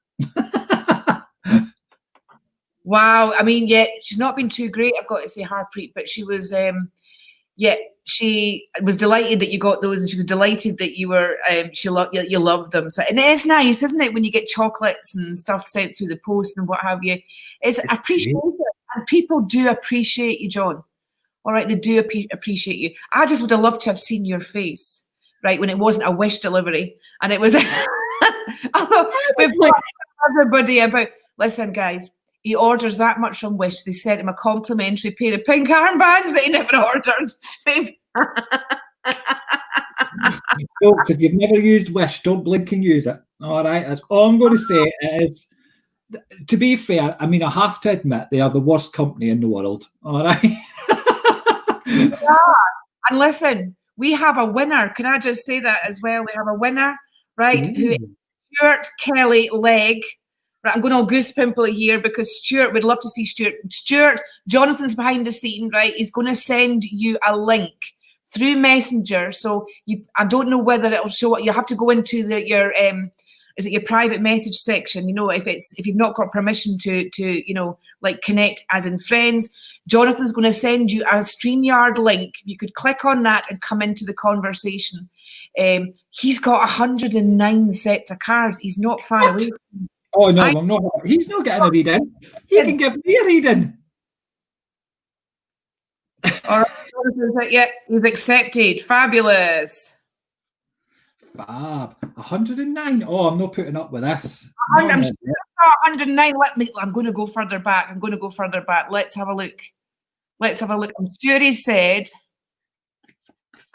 Wow. I mean, yeah, she's not been too great, I've got to say, Harpreet, but she was, she was delighted that you got those, and she was delighted that you were, you loved them. So, and it is nice, isn't it, when you get chocolates and stuff sent through the post and what have you? It's appreciated, and people do appreciate you, John. All right, they do appreciate you. I just would have loved to have seen your face, right, when it wasn't a wish delivery, and it was. I thought we've got everybody about. Listen, guys. He orders that much on Wish. They sent him a complimentary pair of pink armbands that he never ordered. Folks, if you've never used Wish, don't blink and use it. All right, that's all I'm going to say. Is, to be fair, I mean, I have to admit they are the worst company in the world. All right. Yeah. And listen, we have a winner. Can I just say that as well? We have a winner, right? Who is Stuart Kelly Legg. Right, I'm going all goose pimply here because Stuart would love to see Stuart. Jonathan's behind the scene, right? He's going to send you a link through Messenger. So I don't know whether it'll show up. You have to go into your is it your private message section? You know, if you've not got permission to like connect as in friends. Jonathan's going to send you a StreamYard link. You could click on that and come into the conversation. He's got 109 sets of cards. He's not far away. Oh no, I'm not. He's not getting a reading. He can give me a reading. All right, yeah, he's accepted. Fabulous. Fab. 109. Oh, I'm not putting up with this. I'm sure I saw 109. I'm going to go further back. Let's have a look. I'm sure he said.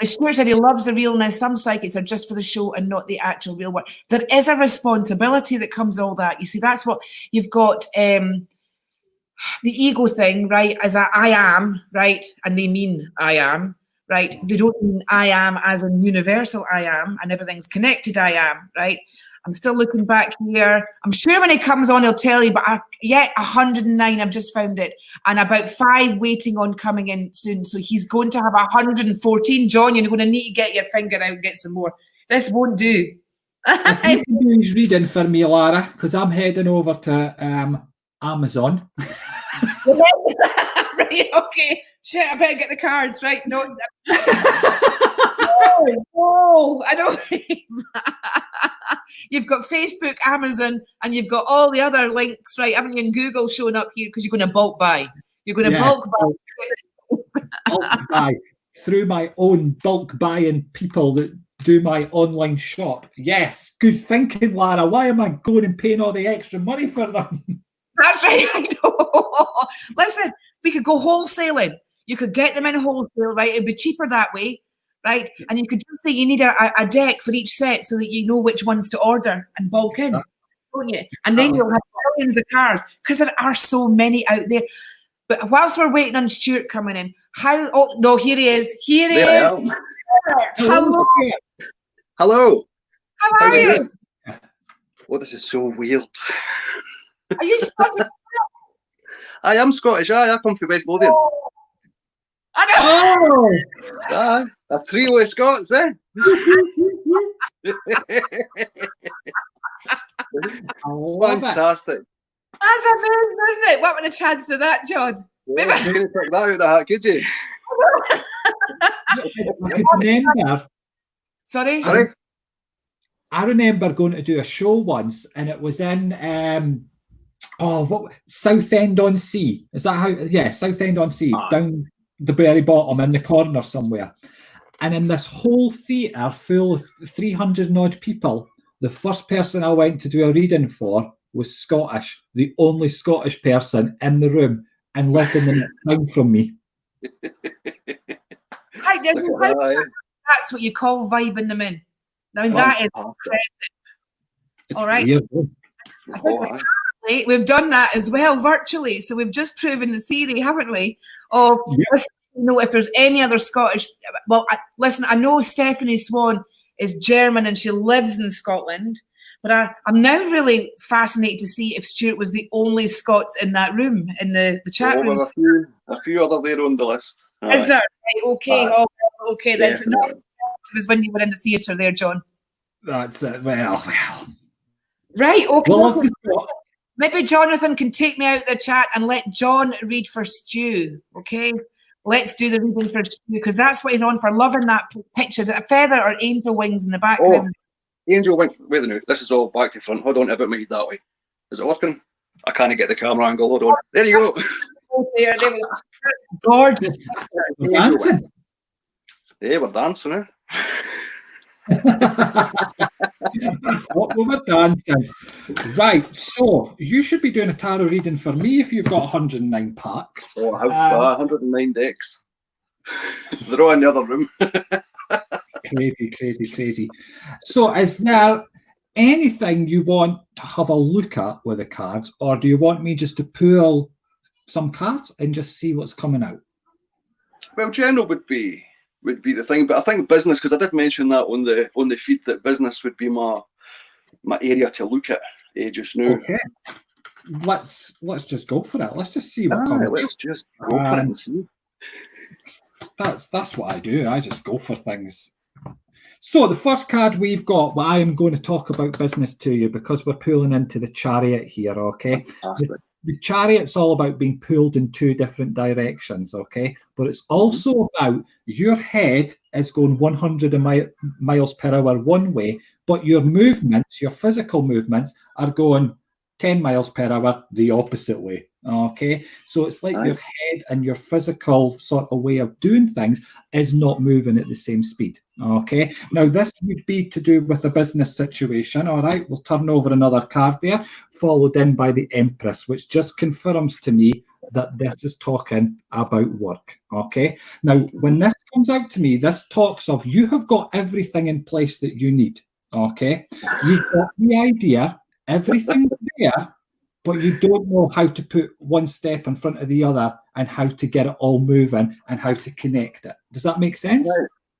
Stuart said he loves the realness. Some psychics are just for the show and not the actual real work. There is a responsibility that comes with all that. You see, that's what you've got. The ego thing, right? As I am, right? And they mean I am, right? They don't mean I am as in universal I am and everything's connected I am, right? I'm still looking back here. I'm sure when he comes on, he'll tell you, but 109, I've just found it. And about 5 waiting on coming in soon. So he's going to have 114. John, you're going to need to get your finger out and get some more. This won't do. If you can do his reading for me, Lara, because I'm heading over to Amazon. Right, okay. Shit, I better get the cards, right? No. Oh, I don't. You've got Facebook, Amazon, and you've got all the other links, right? Haven't you? In Google showing up here because you're going to bulk buy. You're going to bulk buy through my own bulk buying people that do my online shop. Yes, good thinking, Lara. Why am I going and paying all the extra money for them? That's right. I know. Listen, we could go wholesaling. You could get them in wholesale, right? It'd be cheaper that way. Right, and you could just say you need a deck for each set so that you know which ones to order and bulk in, don't you? And then you'll have millions of cards because there are so many out there. But whilst we're waiting on Stuart coming in, oh no, here he is. Here he is. Hello. Hello. How are you? Oh, this is so weird. Are you Scottish? I am Scottish. I come from West Lothian. Oh. I know. A trio of Scots, eh? Fantastic. That's amazing, isn't it? What were the chances of that, John? Yeah, you couldn't pick that out of the hat, could you? I could remember. Sorry? I remember going to do a show once, and it was in Southend-on-Sea. Is that how? Yeah, Southend-on-Sea, down the very bottom in the corner somewhere. And in this whole theatre full of 300 and odd people, the first person I went to do a reading for was Scottish, the only Scottish person in the room, and lived in the next town from me. That's what you call vibing them in. I mean, that is impressive. All right. Weird. I think we've done that as well virtually. So we've just proven the theory, haven't we? If there's any other Scottish, listen, I know Stephanie Swan is German and she lives in Scotland, but I'm now really fascinated to see if Stuart was the only Scots in that room, in the chat room. Well, a few other there on the list. Is that right? Okay, okay. That's not. It was when you were in the theatre there, John. That's it. Well. Right. Okay. Well, maybe Jonathan can take me out of the chat and let John read for Stu. Okay. Let's do the reading for Stu because that's what he's on for. Loving that picture. Is it a feather or angel wings in the background? Oh, angel wings. Wait a minute. This is all back to front. Hold on a bit, my head that way. Is it working? I can't get the camera angle. Hold on. There you go. There we go. Gorgeous. Yeah, we're dancing, eh? What we were dancing. Right, so you should be doing a tarot reading for me if you've got 109 packs. Oh, I have 109 decks. They're all in the other room. Crazy. So is there anything you want to have a look at with the cards, or do you want me just to pull some cards and just see what's coming out? Well, general would be the thing, but I think business, because I did mention that on the feed that business would be my area to look at. just now. Okay. Let's just go for it. Let's just see what comes. Let's just go for it and see. That's what I do. I just go for things. So the first card we've got, well, I am going to talk about business to you because we're pulling into the Chariot here, okay? The Chariot's all about being pulled in two different directions, okay? But it's also about your head is going 100 miles per hour one way, but your movements, your physical movements, are going 10 miles per hour the opposite way, okay? So it's like your head and your physical sort of way of doing things is not moving at the same speed, okay? Now, this would be to do with a business situation, all right? We'll turn over another card there, followed in by the Empress, which just confirms to me that this is talking about work, okay? Now, when this comes out to me, this talks of you have got everything in place that you need, okay? You've got the idea, everything's there, but you don't know how to put one step in front of the other and how to get it all moving and how to connect it. Does that make sense?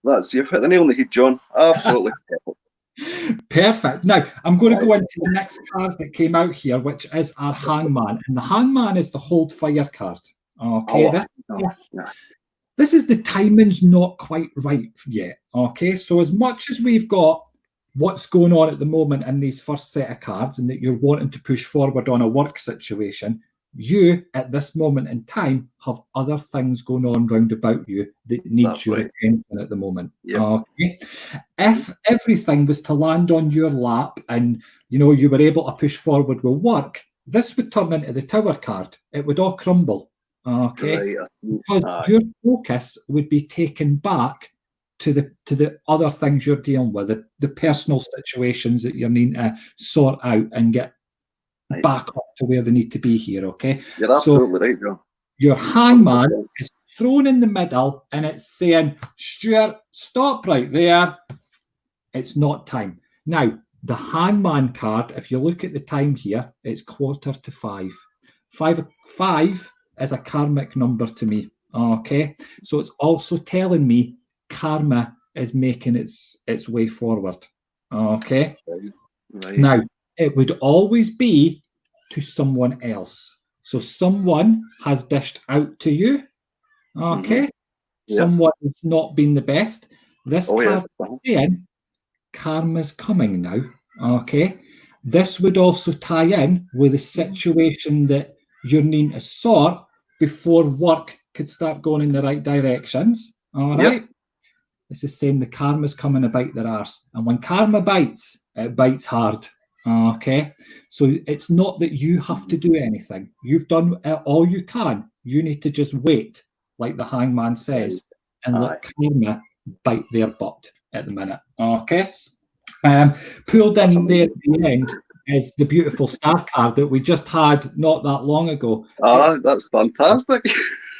Right. You've hit the nail on the head, John. Absolutely. Perfect. Now, I'm going to go into the next card that came out here, which is our Hangman. And the Hangman is the Hold Fire card. Okay. This is the timing's not quite right yet. Okay. So as much as we've got what's going on at the moment in these first set of cards and that you're wanting to push forward on a work situation, you at this moment in time have other things going on round about you that needs your attention at the moment. Okay. If everything was to land on your lap and you were able to push forward with work, this would turn into the Tower card. It would all crumble. Okay. Because your focus would be taken back to the other things you're dealing with, the personal situations that you're needing to sort out and get back up to where they need to be here, okay? You're absolutely right, John. Your Hangman is thrown in the middle and it's saying, Stuart, stop right there. It's not time. Now, the Hangman card, if you look at the time here, it's 4:45. Five is a karmic number to me, okay? So it's also telling me karma is making its way forward, okay? Right. Now, it would always be to someone else. So someone has dished out to you, okay? Someone has not been the best. This card is saying karma's coming now, okay? This would also tie in with the situation that you're needing to sort before work could start going in the right directions, all right? This is saying the karma's coming to bite their arse. And when karma bites, it bites hard. Okay? So it's not that you have to do anything. You've done all you can. You need to just wait, like the Hangman says, and let karma bite their butt at the minute. Okay? Pulled in there at the end is the beautiful star card that we just had not that long ago. That's fantastic.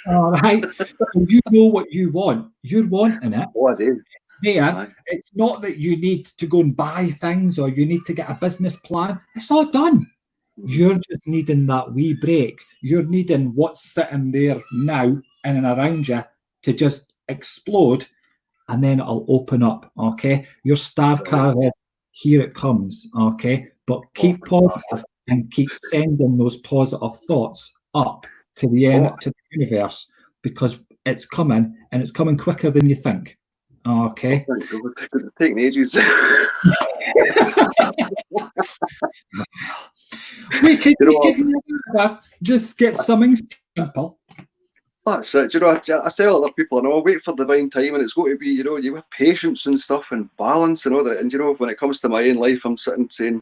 All right. So you know what you want. You're wanting it. Oh, I do. There, it's not that you need to go and buy things or you need to get a business plan. It's all done. You're just needing that wee break. You're needing what's sitting there now in and around you to just explode, and then it'll open up. Okay. Your star card is here it comes. Okay. But keep positive and keep sending those positive thoughts up to the end, to the universe, because it's coming and it's coming quicker than you think. Okay. Because it's taking ages. We can just get something simple. That's it. I tell other people, I wait for divine time, and it's going to be, you have patience and stuff and balance and all that. And when it comes to my own life, I'm sitting saying,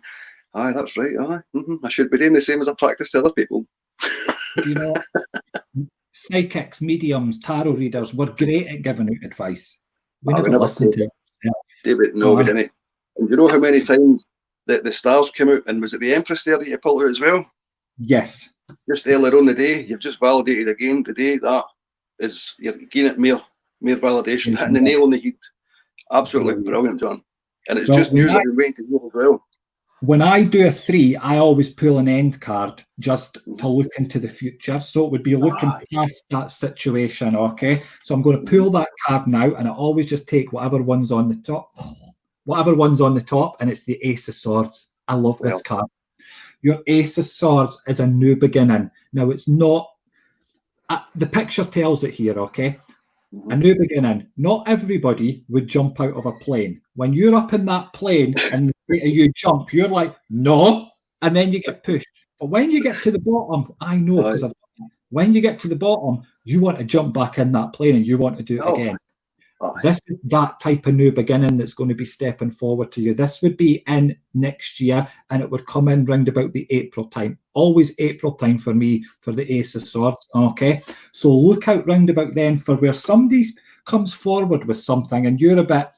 aye, that's right. I should be doing the same as I practice to other people. Psychics, mediums, tarot readers, we're great at giving out advice. We never listen to it. David, no, we didn't. And do you know how many times the stars came out, and was it the Empress there that you pulled out as well? Yes. Just earlier on the day, you've just validated again today. That is, you're getting more validation, hitting the nail on the head. Absolutely brilliant, John. And it's just news I've been waiting to hear as well. When I do a 3, I always pull an end card just to look into the future. So it would be looking past that situation, okay? So I'm going to pull that card now, and I always just take whatever one's on the top. Whatever one's on the top, and it's the Ace of Swords. I love this card. Your Ace of Swords is a new beginning. Now, it's not, the picture tells it here, okay? A new beginning. Not everybody would jump out of a plane. When you're up in that plane and you jump, you're like, no, and then you get pushed. But when you get to the bottom, I know because when you get to the bottom, you want to jump back in that plane and you want to do it again. This is that type of new beginning that's going to be stepping forward to you. This would be in next year, and it would come in round about the April time. Always April time for me for the Ace of Swords. Okay, so look out round about then for where somebody comes forward with something, and you're a bit,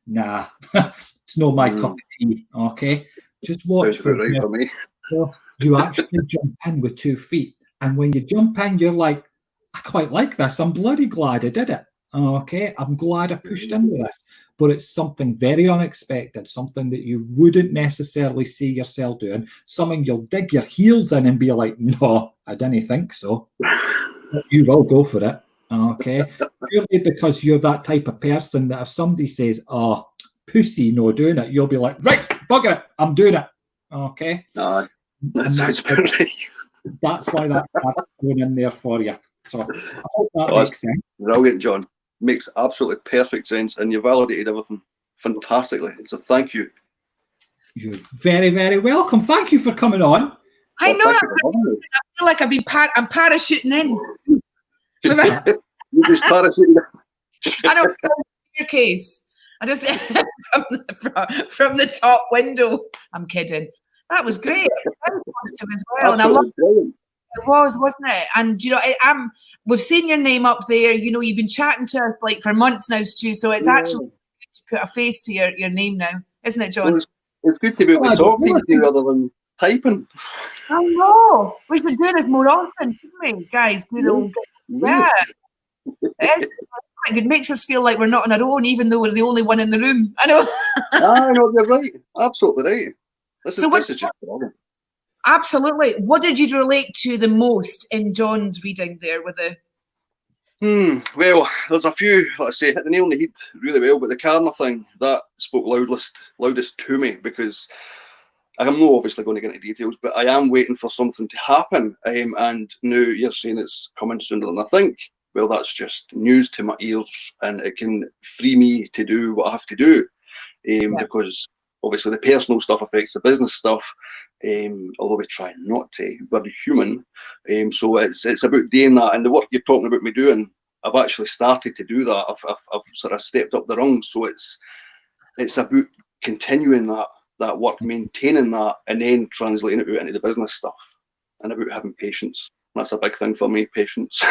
nah, it's not my cup of tea. Okay, just watch for me. So you actually jump in with 2 feet, and when you jump in, you're like, I quite like this. I'm bloody glad I did it. Okay, I'm glad I pushed into this, but it's something very unexpected, something that you wouldn't necessarily see yourself doing, something you'll dig your heels in and be like, no, I didn't think so. But you will go for it, okay? Purely because you're that type of person that if somebody says, oh, pussy, no doing it, you'll be like, right, bugger it, I'm doing it, okay? That's why that card's going in there for you. So I hope that makes sense. Brilliant, John. Makes absolutely perfect sense, and you validated everything fantastically. So thank you. You're very, very welcome. Thank you for coming on. I know that. I feel like I'm parachuting in. You just parachuting in. I know. Staircase. I just from the top window. I'm kidding. That was great. Very positive as well. And I love it. It was, wasn't it? And you know, we've seen your name up there. You know, you've been chatting to us like for months now, Stu. So it's actually good to put a face to your name now, isn't it, John? Well, it's good to be able to talk to you rather than typing. I know. We should do this more often, shouldn't we, guys? Yeah. It makes us feel like we're not on our own, even though we're the only one in the room. I know. I know, you're right. Absolutely right. This is just wrong. Absolutely. What did you relate to the most in John's reading there with the... Well, there's a few, like I say, hit the nail on the head really well, but the Karma thing, that spoke loudest to me, because I'm not obviously going to get into details, but I am waiting for something to happen, and now you're saying it's coming sooner than I think. Well, that's just news to my ears, and it can free me to do what I have to do, because obviously the personal stuff affects the business stuff, although we try not to. We're human, so it's about doing that. And the work you're talking about me doing, I've actually started to do that. I've sort of stepped up the rungs, so it's about continuing that work, maintaining that, and then translating it out into the business stuff, and about having patience. That's a big thing for me, patience.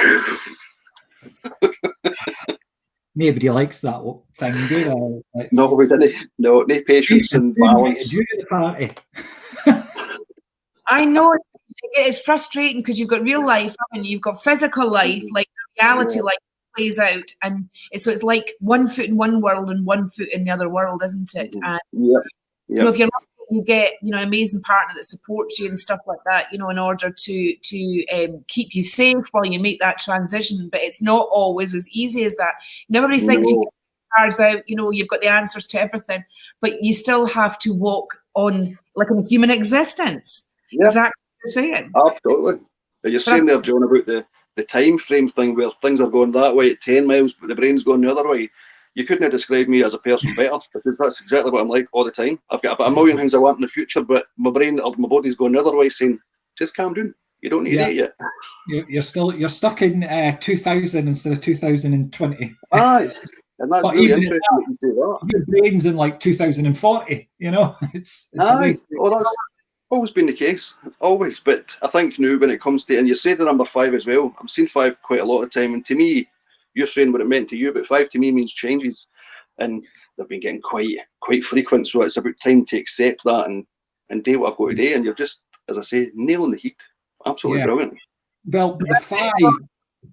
Nobody likes that thing, do they? No, we didn't. No patience and balance. You to the party. I know it's frustrating because you've got real life, haven't you? You've got physical life, like reality life plays out, and so it's like 1 foot in one world and 1 foot in the other world, isn't it? And you know, if you're lucky, you get an amazing partner that supports you and stuff like that, in order to keep you safe while you make that transition. But it's not always as easy as that. Nobody thinks you get the cards out, you've got the answers to everything, but you still have to walk on like a human existence. Yeah. Exactly what you're saying. Absolutely. You're saying there, John, about the time frame thing where things are going that way at 10 miles, but the brain's going the other way. You couldn't have described me as a person better, because that's exactly what I'm like all the time. I've got about a million things I want in the future, but my brain or my body's going the other way, saying, just calm down. You don't need it yet. You're stuck in 2000 instead of 2020. Aye. And that's really interesting that you say that. Your brain's in like 2040, It's aye. Well, that's always been the case. Always. But I think now when it comes to, and you said the number 5 as well, I'm seeing 5 quite a lot of time, and to me, you're saying what it meant to you, but 5 to me means changes, and they've been getting quite frequent. So it's about time to accept that and do what I've got to do. And you're just, as I say, nailing the heat. Absolutely brilliant. Well, the 5,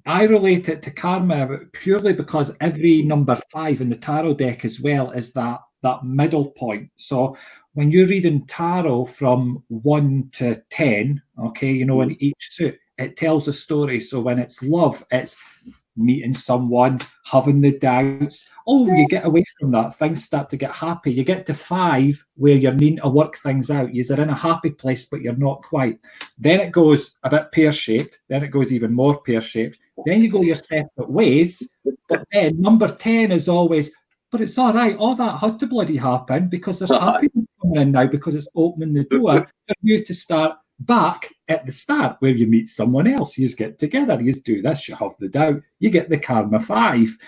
I relate it to karma purely because every number 5 in the tarot deck as well is that middle point. So when you're reading tarot from 1 to 10, okay, in each suit, it tells a story. So when it's love, it's meeting someone, having the doubts. Oh, you get away from that. Things start to get happy. You get to 5 where you're needing to work things out. You're in a happy place, but you're not quite. Then it goes a bit pear-shaped. Then it goes even more pear-shaped. Then you go your separate ways. But then number 10 is always, but it's all right. All that had to bloody happen because there's happiness coming in now because it's opening the door for you to start back at the start where you meet someone else. You get together, you do this, you have the doubt, you get the karma 5.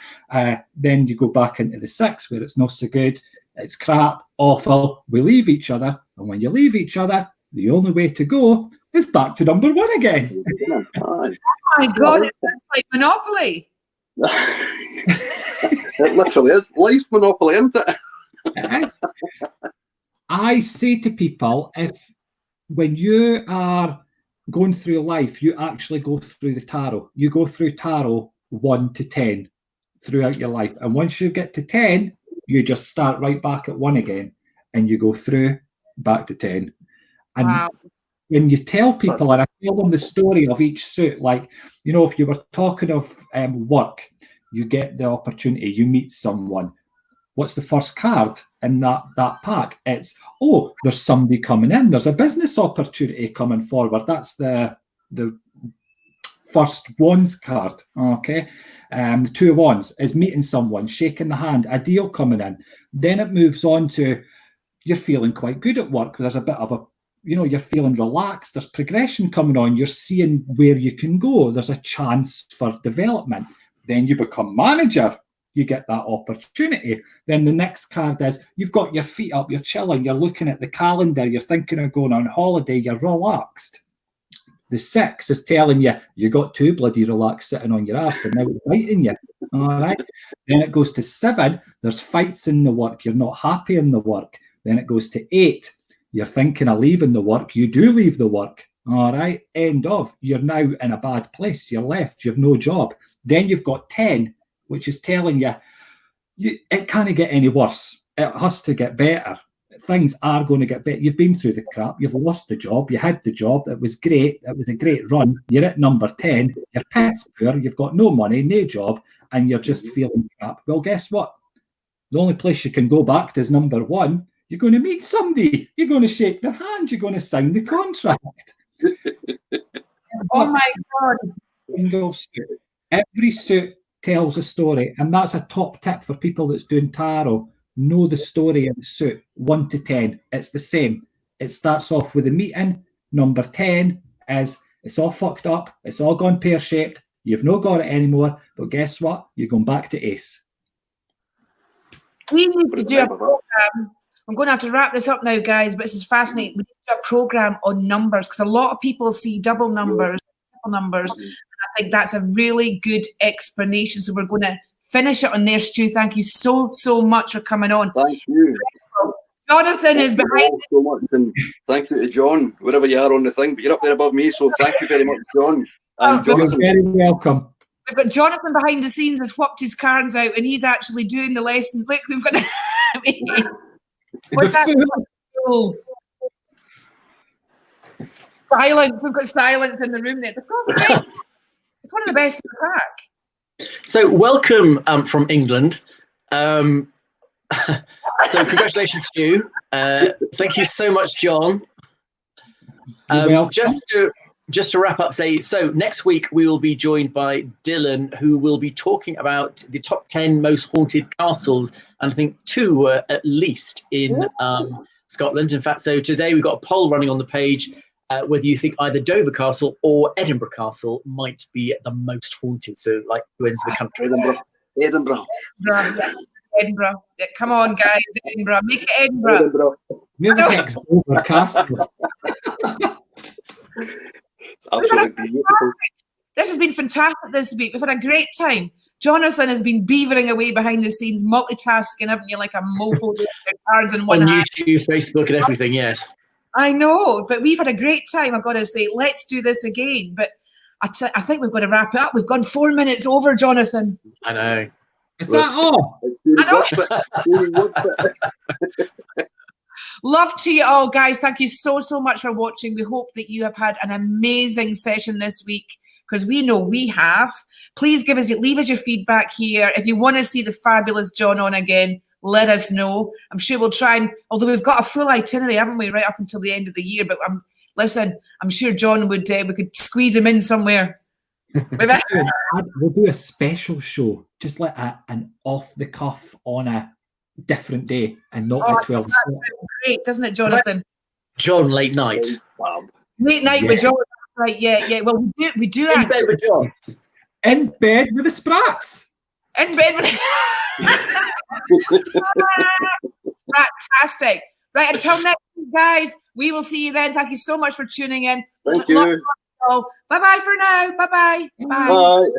Then you go back into the 6 where it's not so good. It's crap, awful. We leave each other. And when you leave each other, the only way to go is back to number 1 again. Oh my God, it sounds like Monopoly. It literally is. Life Monopoly, isn't it? It is. I say to people, when you are going through life, you actually go through the tarot. You go through tarot 1 to 10 throughout your life. And once you get to 10, you just start right back at 1 again. And you go through back to 10. And wow. When you tell people, and I tell them the story of each suit, like, you know, if you were talking of work, you get the opportunity, you meet someone. What's the first card in that pack? It's, oh, there's somebody coming in. There's a business opportunity coming forward. That's the first wands card, okay? The 2 of wands is meeting someone, shaking the hand, a deal coming in. Then it moves on to, you're feeling quite good at work. There's a bit of a, you know, you're feeling relaxed. There's progression coming on. You're seeing where you can go. There's a chance for development. Then you become manager. You get that opportunity. Then the next card is you've got your feet up, you're chilling, you're looking at the calendar, you're thinking of going on holiday, you're relaxed. The 6 is telling you, you got too bloody relaxed sitting on your ass and now it's biting you. All right. Then it goes to 7, there's fights in the work, you're not happy in the work. Then it goes to 8, you're thinking of leaving the work, you do leave the work. All right. End of. You're now in a bad place, you're left, you have no job. Then you've got 10, which is telling you, it can't get any worse. It has to get better. Things are going to get better. You've been through the crap. You've lost the job. You had the job. It was great. It was a great run. You're at number 10. You're piss poor. You've got no money, no job, and you're just feeling crap. Well, guess what? The only place you can go back to is number 1. You're going to meet somebody. You're going to shake their hand. You're going to sign the contract. Oh, my God. Single suit. Every suit tells a story, and that's a top tip for people that's doing tarot. Know the story of the suit 1 to 10. It's the same. It starts off with a meeting. Number 10 is it's all fucked up, it's all gone pear-shaped, you've not got it anymore, but guess what? You're going back to ace. We need to do a program. I'm going to have to wrap this up now, guys, but this is fascinating. We need to do a program on numbers because a lot of people see double numbers, triple numbers. I think that's a really good explanation. So we're going to finish it on there, Stu. Thank you so much for coming on. Thank you. Jonathan is behind. So much, and thank you to John, wherever you are on the thing. But you're up there above me, so thank you very much, John. And Jonathan. You're very welcome. We've got Jonathan behind the scenes has whopped his cards out, and he's actually doing the lesson. Look, we've got. What's that? Oh. Silence. We've got silence in the room there. It's one of the best in the pack. So welcome from England. So congratulations, Stu. Thank you so much, John. Just to wrap up, so next week we will be joined by Dylan, who will be talking about the top 10 most haunted castles, and I think 2 were at least in Scotland. In fact, so today we've got a poll running on the page. Whether you think either Dover Castle or Edinburgh Castle might be the most haunted. So, like, who ends the country? Edinburgh. Edinburgh. Yeah, come on, guys. Edinburgh. Make it Edinburgh. Dover Castle. It's absolutely beautiful. This has been fantastic this week. We've had a great time. Jonathan has been beavering away behind the scenes, multitasking, haven't you, like a mofo doing cards in one hand. On YouTube, Facebook, and everything, yes. I know, but we've had a great time. I've got to say, let's do this again. But I think we've got to wrap it up. We've gone 4 minutes over, Jonathan. I know. Is that all? Love to you all, guys. Thank you so much for watching. We hope that you have had an amazing session this week. because we know we have. Please leave us your feedback here. If you want to see the fabulous John on again, let us know. I'm sure we'll try and, although we've got a full itinerary, haven't we, right up until the end of the year, but I'm sure John would, we could squeeze him in somewhere. We'll do a special show, just like an off the cuff on a different day and not at 12. Great, doesn't it, Jonathan? John, late night. Late night with John. Right, yeah. Well, we do In actually. bed with John. In bed with the Sprats. In bed with Fantastic. Right, until next week, guys. We will see you then. Thank you so much for tuning in. Thank you. Bye-bye for now. Bye-bye. Bye. Bye.